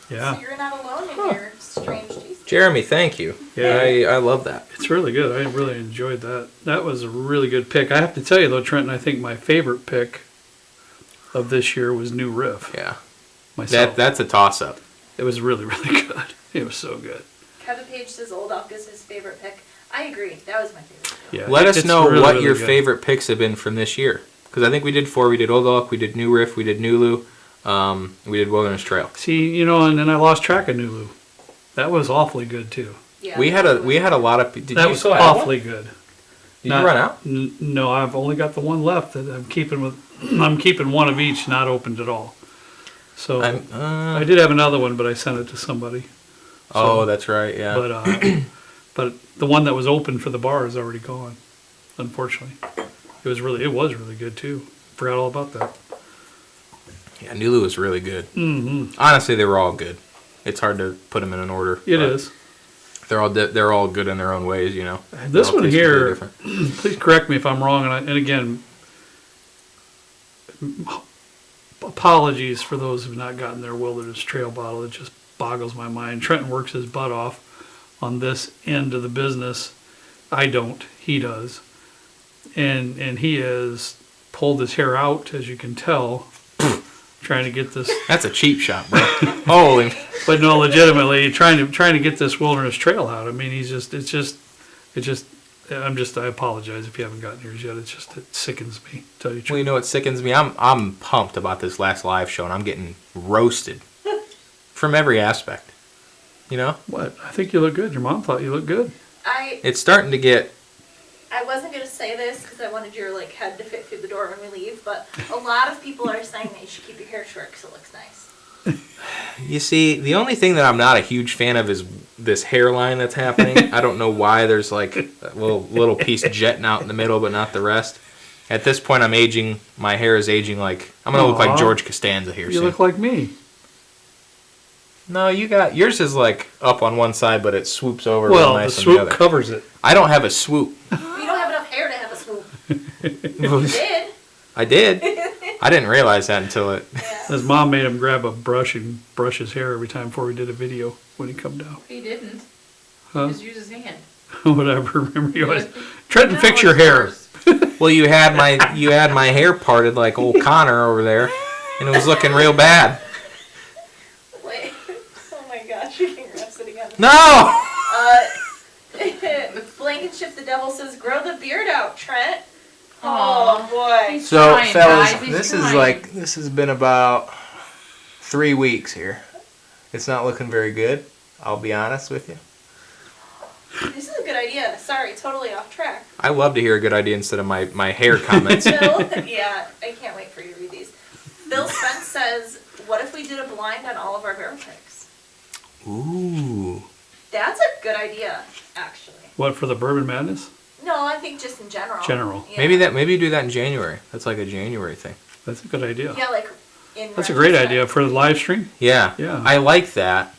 Yeah. So you're not alone in your strange taste. Jeremy, thank you. Yeah. I love that. It's really good. I really enjoyed that. That was a really good pick. I have to tell you though, Trenton, I think my favorite pick of this year was New Riff. Yeah. Myself. That's a toss up. It was really, really good. It was so good. Kevin Page says Old Elk is his favorite pick. I agree. That was my favorite. Yeah. Let us it's know really, what really your good. favorite picks have been from this year. Because I think we did 4. We did Old Elk, we did New Riff, we did Nulu, we did Wilderness Trail. See, you know, and then I lost track of Nulu. That was awfully good too. Yeah, We had a lot of. Did That you was still have one? awfully good. Did you run out? No, I've only got the one left that I'm keeping with. I'm keeping one of each, not opened at all. So I did have another one, but I sent it to somebody. Oh, that's right. Yeah. But But the one that was open for the bar is already gone, unfortunately. It was really good too. Forgot all about that. Yeah, Nulu was really good. Mm-hmm. Honestly, they were all good. It's hard to put them in an order. It but is. They're all good in their own ways, you know. This They all one taste really here, different. please correct me if I'm wrong, and again, apologies for those who've not gotten their Wilderness Trail bottle. It just boggles my mind. Trenton works his butt off on this end of the business. I don't. He does. And he has pulled his hair out, as you can tell, trying to get this. That's a cheap shot, bro. Holy. But no, legitimately trying to get this Wilderness Trail out. I mean, I apologize if you haven't gotten yours yet. It sickens me, to tell you the Well, truth. you know what sickens me? I'm pumped about this last live show, and I'm getting roasted from every aspect. You know, What? I think you look good. Your mom thought you looked good. it's starting to get. I wasn't gonna say this because I wanted your like head to fit through the door when we leave, but a lot of people are saying that you should keep your hair short because it looks nice. You see, the only thing that I'm not a huge fan of is this hairline that's happening. I don't know why there's like a little piece jetting out in the middle, but not the rest. At this point, I'm aging. My hair is aging like I'm gonna look like Aw. George Costanza here You soon. look like me. No, you got yours is like up on one side, but it swoops over real Well, nice the on swoop the other. covers it. I don't have a swoop. You don't have enough hair to have a swoop. You did. I did. I didn't realize that until it. Yeah. His mom made him grab a brush and brush his hair every time before we did a video when he come down. He didn't. Huh? Just use his hand. Whatever. Remember you always Trenton, No, fix your it's hair. worse. Well, you had my hair parted like old Connor over there, and it was looking real bad. Wait. Oh my gosh, you're getting arrested again. No. Blankenship the Devil says, grow the beard out, Trent. Aw. Oh boy. He's So, trying, fellas, guys, he's this is trying. this has been about 3 weeks here. It's not looking very good. I'll be honest with you. This is a good idea. Sorry, totally off track. I love to hear a good idea instead of my hair comments. Bill, yeah, I can't wait for you to read these. Bill Spence says, what if we did a blind on all of our barrel picks? Ooh. That's a good idea, actually. What, for the Bourbon Madness? No, I think just in general. General. Yeah. Maybe do that in January. That's like a January thing. That's a good idea. Yeah, like in That's a great retrospect. idea for the live stream. Yeah. Yeah. I like that.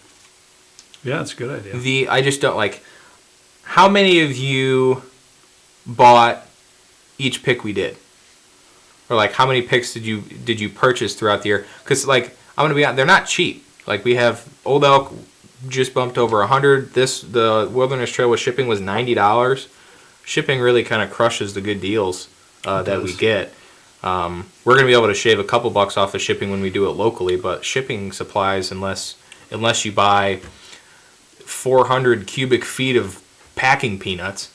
Yeah, it's a good idea. I just don't like. How many of you bought each pick we did? Or like how many picks did you purchase throughout the year? Because like I'm gonna be honest, they're not cheap. Like we have Old Elk just bumped over 100. The Wilderness Trail with shipping was $90. Shipping really kind of crushes the good deals that we does. get. We're gonna be able to shave a couple bucks off of shipping when we do it locally, but shipping supplies, unless you buy 400 cubic feet of packing peanuts,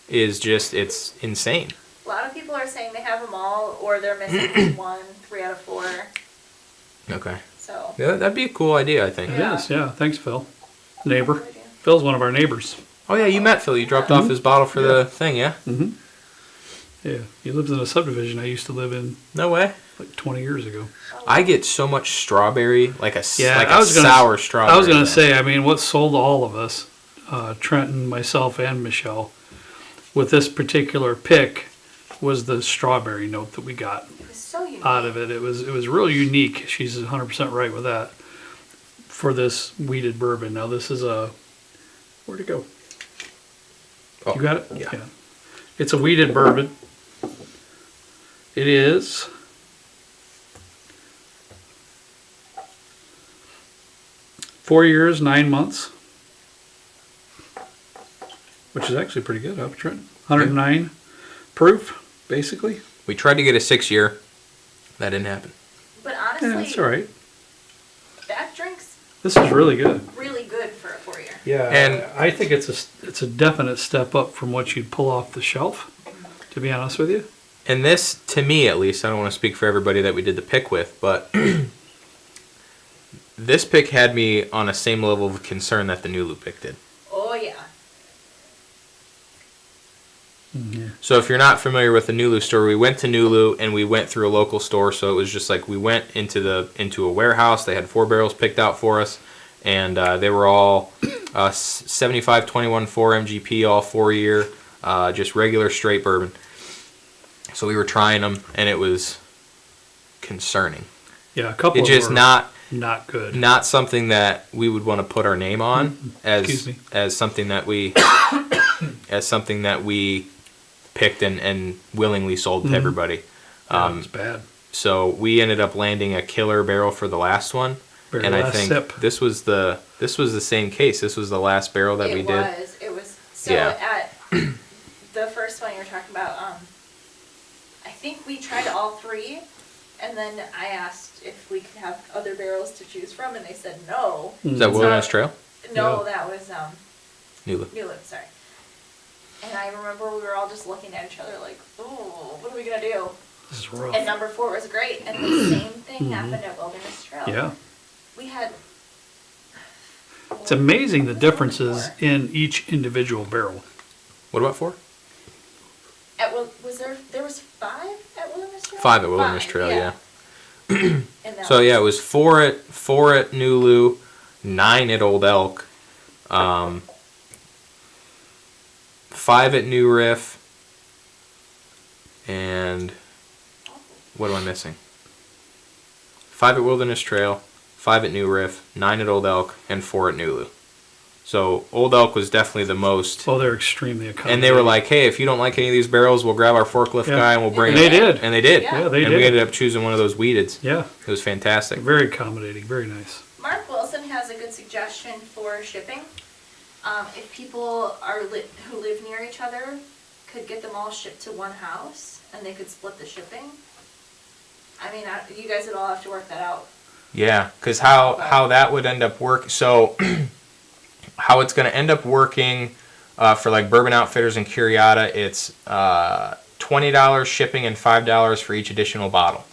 it's insane. A lot of people are saying they have them all, or they're missing 3 out of 4. Okay. So. Yeah, that'd be a cool idea, I think. It Yeah. is, yeah. Thanks, Phil. Neighbor. Good idea. Phil's one of our neighbors. Oh yeah, you met Phil. You dropped off his bottle for the thing, yeah? Mm-hmm. Yeah, he lives in a subdivision I used to live in No way. like 20 years ago. I get so much strawberry, like a I was gonna- sour strawberry. I was going to there. say, I mean, what sold all of us, Trenton, myself, and Michelle, with this particular pick was the strawberry note that we got It was so unique. out of it. It was real unique. She's 100% right with that for this weeded bourbon. Now this is where'd it go? Oh, You got it? Yeah. It's a weeded bourbon. It is 4 years, 9 months, which is actually pretty good, huh, Trent? 109 proof, basically. We tried to get a 6-year. That didn't happen. But Yeah, honestly, that's all right. that drink's This is really good. really good for a 4-year. Yeah, And- I think it's a definite step up from what you'd pull off the shelf, to be honest with you. And this, to me at least, I don't want to speak for everybody that we did the pick with, but this pick had me on the same level of concern that the Nulu pick did. Oh yeah. Yeah. So if you're not familiar with the Nulu store, we went to Nulu and we went through a local store. So it was just like we went into a warehouse. They had 4 barrels picked out for us, and they were all 75 21 4 MGP, all 4-year, just regular straight bourbon. So we were trying them, and it was concerning. Yeah, a couple It's of just them not were not good. not something that we would want to put our name on Excuse me. as something that we picked and willingly sold to everybody. Yeah, it's bad. So we ended up landing a killer barrel for the last one, Very and I last think sip. this was the same case. This was the last barrel that we did. It was, so Yeah. at the first one you were talking about, I think we tried all three, and then I asked if we could have other barrels to choose from, and they said no. Is that So- Wilderness Trail? No, Yeah. that was, Newland. Newland, sorry. And I remember we were all just looking at each other like, ooh, what are we gonna do? This is rough. And number 4 was great, and the same thing happened at Wilderness Trail. Yeah. We had. It's amazing the 4. differences in each individual barrel. What about 4? Was there was 5 at Wilderness Trail? 5 at Wilderness Trail, yeah. And that So yeah, it was 4 at Nulu, 9 at Old Elk, 5 at New Riff, and what am I missing? 5 at Wilderness Trail, 5 at New Riff, 9 at Old Elk, and 4 at Nulu. So Old Elk was definitely the most. Oh, they're extremely accommodating. And they were like, "Hey, if you don't like any of these barrels, we'll grab our forklift Yeah. guy and we'll bring And it." they did. And they did. Yeah. Yeah, they and did. we ended up choosing one of those weededs. Yeah, It was fantastic. very accommodating, very nice. Mark Wilson has a good suggestion for shipping. If people who live near each other could get them all shipped to one house, and they could split the shipping. I mean, you guys would all have to work that out. Yeah, because how that would end up work. So how it's going to end up working for like Bourbon Outfitters and Curiata, it's $20 shipping and $5 for each additional bottle.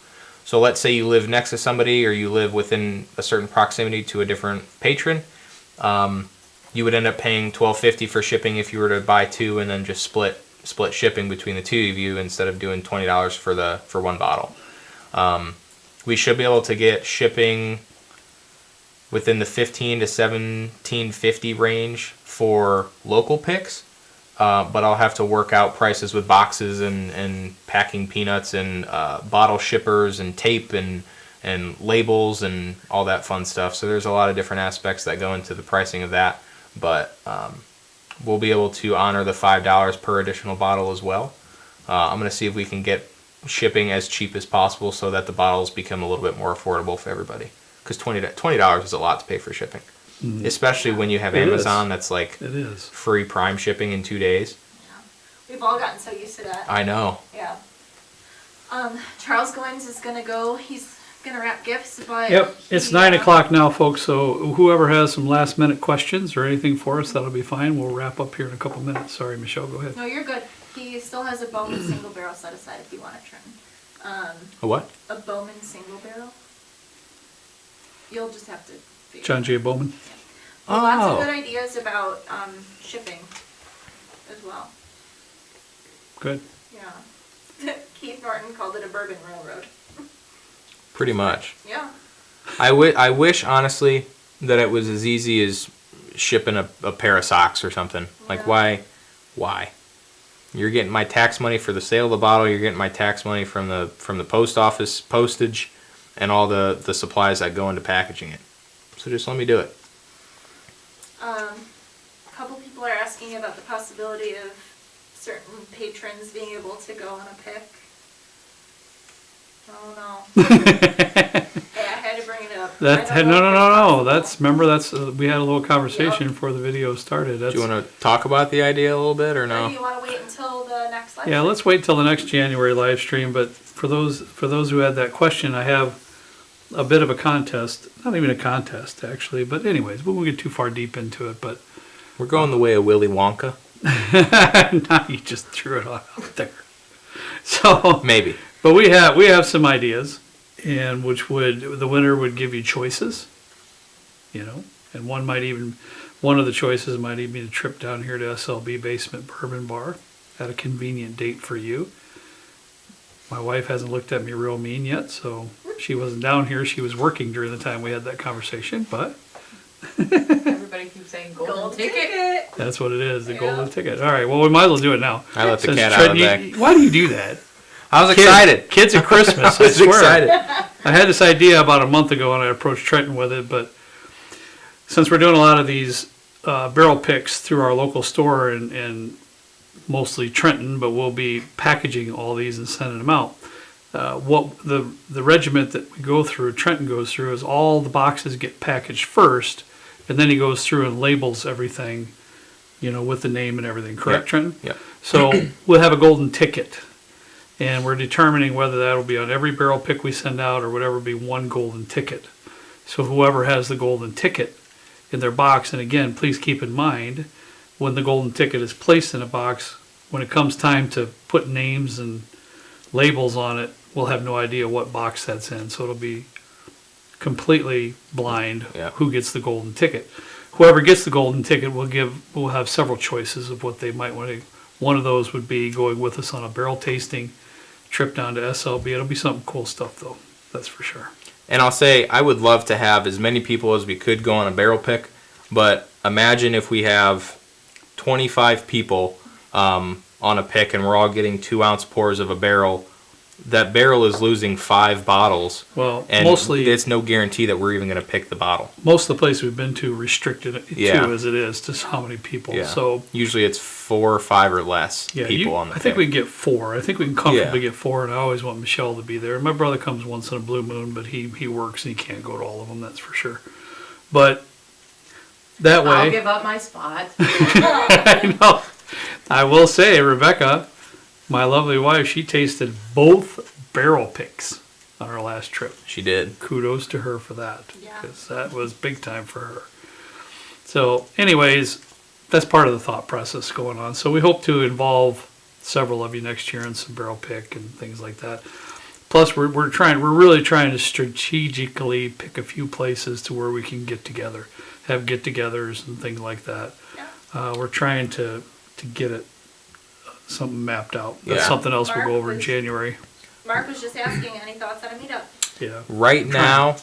So let's say you live next to somebody or you live within a certain proximity to a different patron, you would end up paying $12.50 for shipping if you were to buy 2 and then just split shipping between the 2 of you instead of doing $20 for one bottle. We should be able to get shipping within the $15 to $17.50 range for local picks, but I'll have to work out prices with boxes and packing peanuts and bottle shippers and tape and labels and all that fun stuff. So there's a lot of different aspects that go into the pricing of that, but we'll be able to honor the $5 per additional bottle as well. I'm going to see if we can get shipping as cheap as possible so that the bottles become a little bit more affordable for everybody. Because $20 is a lot to pay for shipping, especially when you have It is. Amazon that's like It is. free Prime shipping in 2 days. Yeah. We've all gotten so used to that. I know. Yeah. Charles Goins is gonna go. He's gonna wrap gifts, but Yep, it's 9 o'clock now, folks, so whoever has some last minute questions or anything for us, that'll be fine. We'll wrap up here in a couple minutes. Sorry, Michelle, go ahead. No, you're good. He still has a Bowman single barrel set aside if you want it, Trenton. A what? A Bowman single barrel. You'll just have to figure John J. Bowman. Well, lots of Oh. good ideas about shipping as well. Good. Yeah. Keith Norton called it a bourbon railroad. Pretty much. Yeah. I wish, honestly, that it was as easy as shipping a pair of socks or something. Like, Yeah. why? You're getting my tax money for the sale of the bottle. You're getting my tax money from the post office postage and all the supplies that go into packaging it. So just let me do it. A couple people are asking about the possibility of certain patrons being able to go on a pick. Oh no. Hey, I had to bring it up. That, I don't know if it's no. possible. That's we had a little conversation before the video started. That's, Do you want to talk about the idea a little bit or Or do no? you want to wait until the next live yeah, stream? let's wait till the next January live stream. But for those who had that question, I have a bit of a contest. Not even a contest, actually. But anyways, we won't get too far deep into it. But We're going the way of Willy Wonka. now you just threw it all out there. So Maybe. but we have some ideas, and the winner would give you choices, and one of the choices might even be a trip down here to SLB Basement Bourbon Bar at a convenient date for you. My wife hasn't looked at me real mean yet, so she wasn't down here. She was working during the time we had that conversation, but Everybody everybody keeps saying golden Gold ticket. That's what it is, the Yeah. golden ticket. All right, well, we might as well do it now. I let the Since cat out of the Trenton, bag. Why do you do that? I was Kids- excited. Kids at Christmas, I I was swear. excited. I had this idea about a month ago and I approached Trenton with it, but since we're doing a lot of these barrel picks through our local store and mostly Trenton, but we'll be packaging all these and sending them out. What the regiment that we go through, Trenton goes through, is all the boxes get packaged first, and then he goes through and labels everything, with the name and everything. Correct, Yep. Trenton? Yep. So we'll have a golden ticket, and we're determining whether that'll be on every barrel pick we send out or whatever be one golden ticket. So whoever has the golden ticket in their box, and again, please keep in mind, when the golden ticket is placed in a box, when it comes time to put names and labels on it, we'll have no idea what box that's in. So it'll be completely blind Yeah. who gets the golden ticket. Whoever gets the golden ticket will have several choices of what they might want to. One of those would be going with us on a barrel tasting trip down to SLB. It'll be some cool stuff though, that's for sure. And I'll say I would love to have as many people as we could go on a barrel pick, but imagine if we have 25 people on a pick and we're all getting 2-ounce pours of a barrel. That barrel is losing 5 bottles. Well, And mostly it's no guarantee that we're even going to pick the bottle. most of the places we've been to restricted it Yeah. to as it is to how many people. Yeah. So Usually it's 4 or 5 or less yeah, people on the I think pick. we can get 4. I think we can comfortably Yeah. get 4, and I always want Michelle to be there. My brother comes once in a blue moon, but he works and he can't go to all of them. That's for sure. But that way, I'll give up my spot. I know. I will say, Rebecca, my lovely wife, she tasted both barrel picks on our last trip. She did. Kudos to her for that, Yeah. because that was big time for her. So anyways, that's part of the thought process going on. So we hope to involve several of you next year in some barrel pick and things like that. Plus we're really trying to strategically pick a few places to where we can get together, have get-togethers and things like that. Yeah. We're trying to get it something mapped out. That's Yeah. something else we'll Mark go over in was- January. Mark was just asking, any thoughts on a meetup? Yeah. Right now,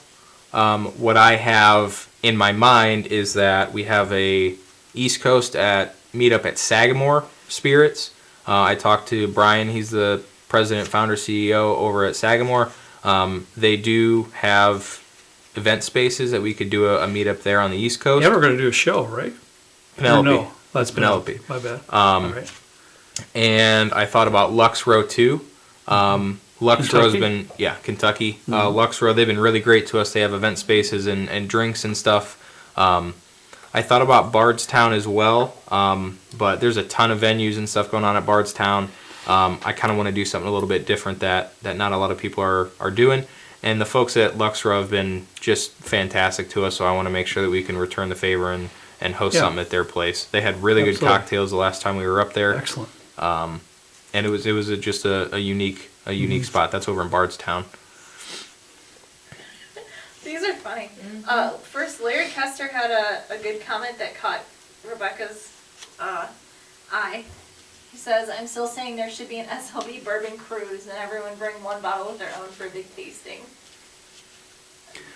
what I have in my mind is that we have a East Coast meetup at Sagamore Spirits. I talked to Brian. He's the president, founder, CEO over at Sagamore. They do have event spaces that we could do a meetup there on the East Coast. Yeah, we're going to do a show, right? Penelope. Or no, that's Penelope. Penelope. My bad. Um, All right. And I thought about Lux Row too. Lux Row's Kentucky? been, Kentucky. Lux Row, they've been really great to us. They have event spaces and drinks and stuff. I thought about Bardstown as well, but there's a ton of venues and stuff going on at Bardstown. I kind of want to do something a little bit different that not a lot of people are doing. And the folks at Lux Row have been just fantastic to us, so I want to make sure that we can return the favor and host Yeah. something at their place. They had really good Absolutely. cocktails the last time we were up there. Excellent. And it was just a unique spot. That's over in Bardstown. These are funny. First, Larry Kester had a good comment that caught Rebecca's eye. He says, I'm still saying there should be an SLB bourbon cruise and everyone bring one bottle of their own for a big tasting.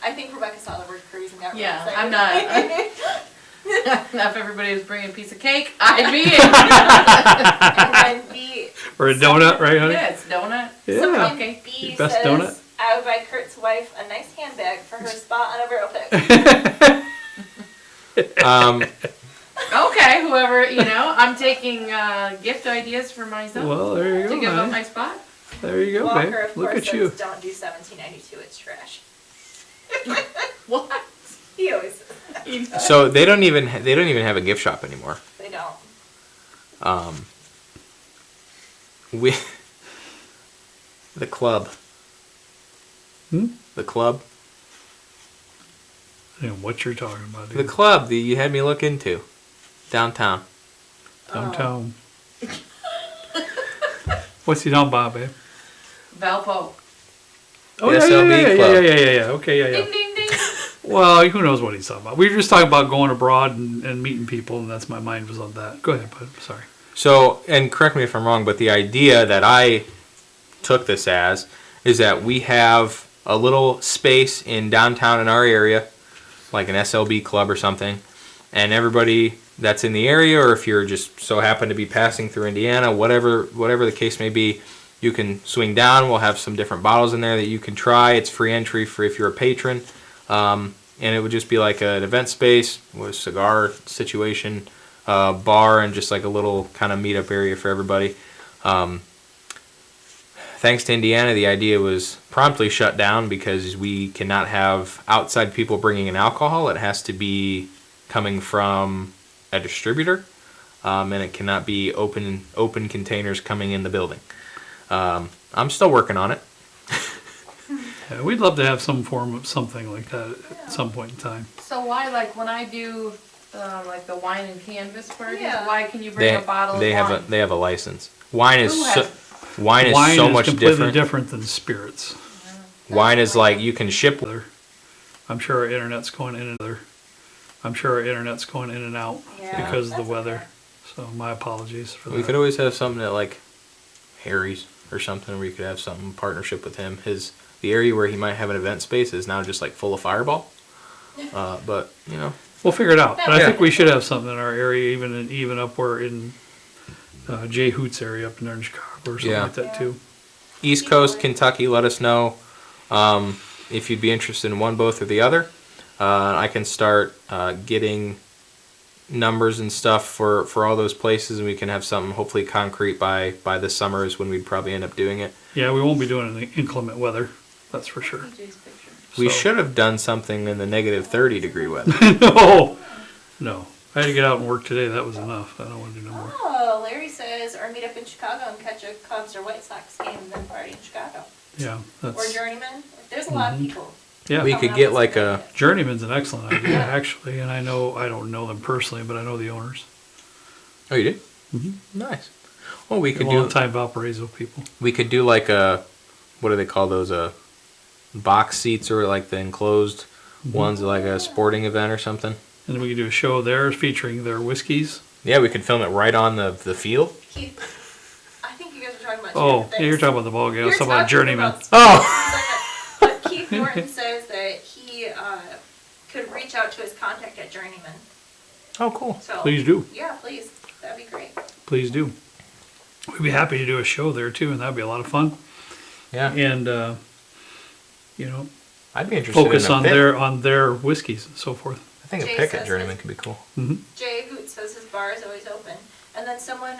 I think Rebecca saw the word cruise and got really Yeah, excited. I'm not. Now, if everybody was bringing a piece of cake, I'd be in. And then B, Or a donut, right, honey? Yeah, it's donut. Yeah. Okay. B Your best says, donut? I would buy Kurt's wife a nice handbag for her spot on a barrel pick. Okay, whoever, I'm taking gift ideas for myself. Well, there you To go, give up honey. my spot. There you go, Walker, babe. of Look course, at you. says, don't do 1792, it's trash. What? He always says that. So they don't even have a gift shop anymore. They don't. We the club. The club. I don't know what you're talking about, The dude. club that you had me look into downtown. Downtown. What's he talking about, babe? Valpo. Oh, The yeah, SLB yeah, club. yeah. Okay, yeah. Ding, ding, ding. Well, who knows what he's talking about. We were just talking about going abroad and meeting people, and that's my mind was on that. Go ahead, bud. Sorry. So, and correct me if I'm wrong, but the idea that I took this as is that we have a little space in downtown in our area, like an SLB club or something, and everybody that's in the area, or if you're just so happen to be passing through Indiana, whatever the case may be, you can swing down. We'll have some different bottles in there that you can try. It's free entry for if you're a patron, and it would just be like an event space with a cigar situation, bar, and just like a little kind of meetup area for everybody. Thanks to Indiana, the idea was promptly shut down because we cannot have outside people bringing in alcohol. It has to be coming from a distributor, and it cannot be open containers coming in the building. I'm still working on it. Yeah, we'd love to have some form of something like that at some point in time. So why, like, when I do, like the wine and canvas parties, Yeah. why can you bring a bottle They of have wine? They have a license. Wine is Who so, has- wine Wine is so is much completely different. different than spirits. Wine is like you can ship. I'm sure our internet's going in and out Yeah, because of the that's weather. okay. So my apologies for We that. could always have something at like Harry's or something where you could have something in partnership with him. The area where he might have an event space is now just like full of Fireball. But you know, We'll figure it out. But I Yeah. think we should have something in our area, even up where in Jay Hoot's area up in there in Chicago or something Yeah. like that too. East Coast Kentucky, let us know if you'd be interested in one, both, or the other. I can start getting numbers and stuff for all those places, and we can have something hopefully concrete by this summer is when we'd probably end up doing it. Yeah, we won't be doing it in inclement weather. That's for sure. DJ's picture. We So- should have done something in the negative 30-degree weather. No. I had to get out and work today. That was enough. I don't want to do no more. Oh, Larry says, or meet up in Chicago and catch a Cubs or White Sox game and then party in Chicago. Yeah, Or that's Journeyman. There's a lot of people. yeah. We could get like a Journeyman's an excellent idea actually, and I don't know them personally, but I know the owners. Oh, you did? Mhm. Nice. Well, we They're could do long-time Valparaiso people. like a what do they call those? Box seats or like the enclosed ones, like a sporting event or something. And then we could do a show there featuring their whiskeys. Yeah, we could film it right on the field. Keith, I think you guys were talking about Oh, different yeah, you're things. talking about the ball game. I was You're talking about talking Journeyman. about Oh, But Keith Norton says that he could reach out to his contact at Journeyman. oh, cool. So Please do. Yeah, please. That'd be great. Please do. We'd be happy to do a show there too, and that'd be a lot of fun. Yeah, And I'd be interested focus in a on pit. their whiskeys and so forth. I think a Jay pick says at Journeyman it. could be cool. Jay Hoot says his bar is always open. And then someone,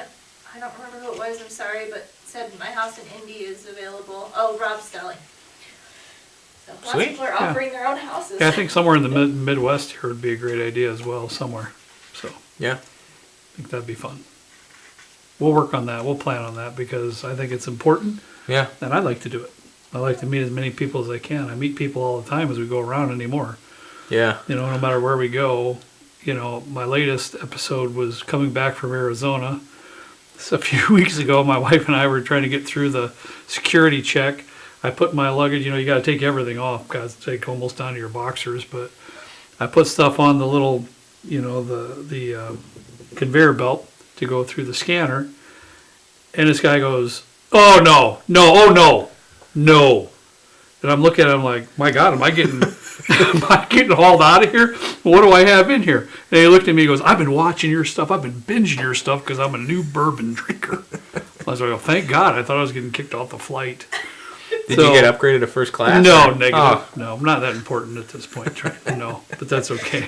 I don't remember who it was, I'm sorry, but said my house in Indy is available. Oh, Rob Stelling. So lots of Sweet. people are Yeah. offering their own houses. Yeah, I think somewhere in the Midwest here would be a great idea as well, somewhere. So I Yeah. think that'd be fun. We'll work on that. We'll plan on that because I think it's important, Yeah. and I like to do it. I like to meet as many people as I can. I meet people all the time as we go around anymore. Yeah. No matter where we go. My latest episode was coming back from Arizona. So a few weeks ago, my wife and I were trying to get through the security check. I put my luggage, you got to take everything off, got to take almost down to your boxers, but I put stuff on the little, the conveyor belt to go through the scanner. And this guy goes, "Oh, no, oh, no." And I'm looking at him like, my God, am I getting hauled out of here? What do I have in here? And he looked at me and goes, "I've been watching your stuff. I've been binging your stuff because I'm a new bourbon drinker." I was like, "Oh, thank God. I thought I was getting kicked off the flight." Did So- you get upgraded to first class? No, or- negative. Oh, No, I'm not that important at this point. No, but that's okay.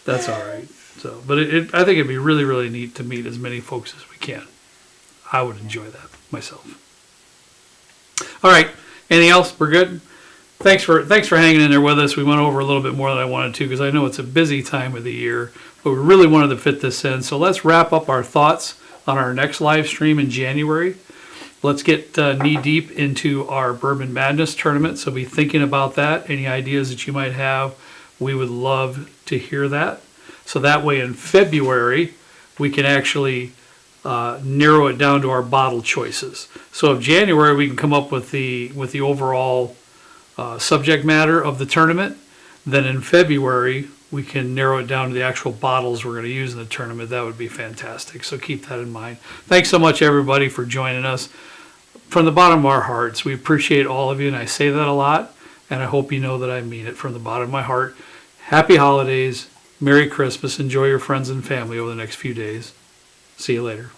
That's all right. So, but I think it'd be really, really neat to meet as many folks as we can. I would enjoy that myself. All right. Anything else? We're good. Thanks for hanging in there with us. We went over a little bit more than I wanted to because I know it's a busy time of the year, but we really wanted to fit this in. So let's wrap up our thoughts on our next live stream in January. Let's get knee deep into our Bourbon Madness tournament. So be thinking about that. Any ideas that you might have, we would love to hear that. So that way in February, we can actually narrow it down to our bottle choices. So in January, we can come up with the overall subject matter of the tournament. Then in February, we can narrow it down to the actual bottles we're going to use in the tournament. That would be fantastic. So keep that in mind. Thanks so much, everybody, for joining us. From the bottom of our hearts, we appreciate all of you, and I say that a lot, and I hope you know that I mean it from the bottom of my heart. Happy holidays. Merry Christmas. Enjoy your friends and family over the next few days. See you later.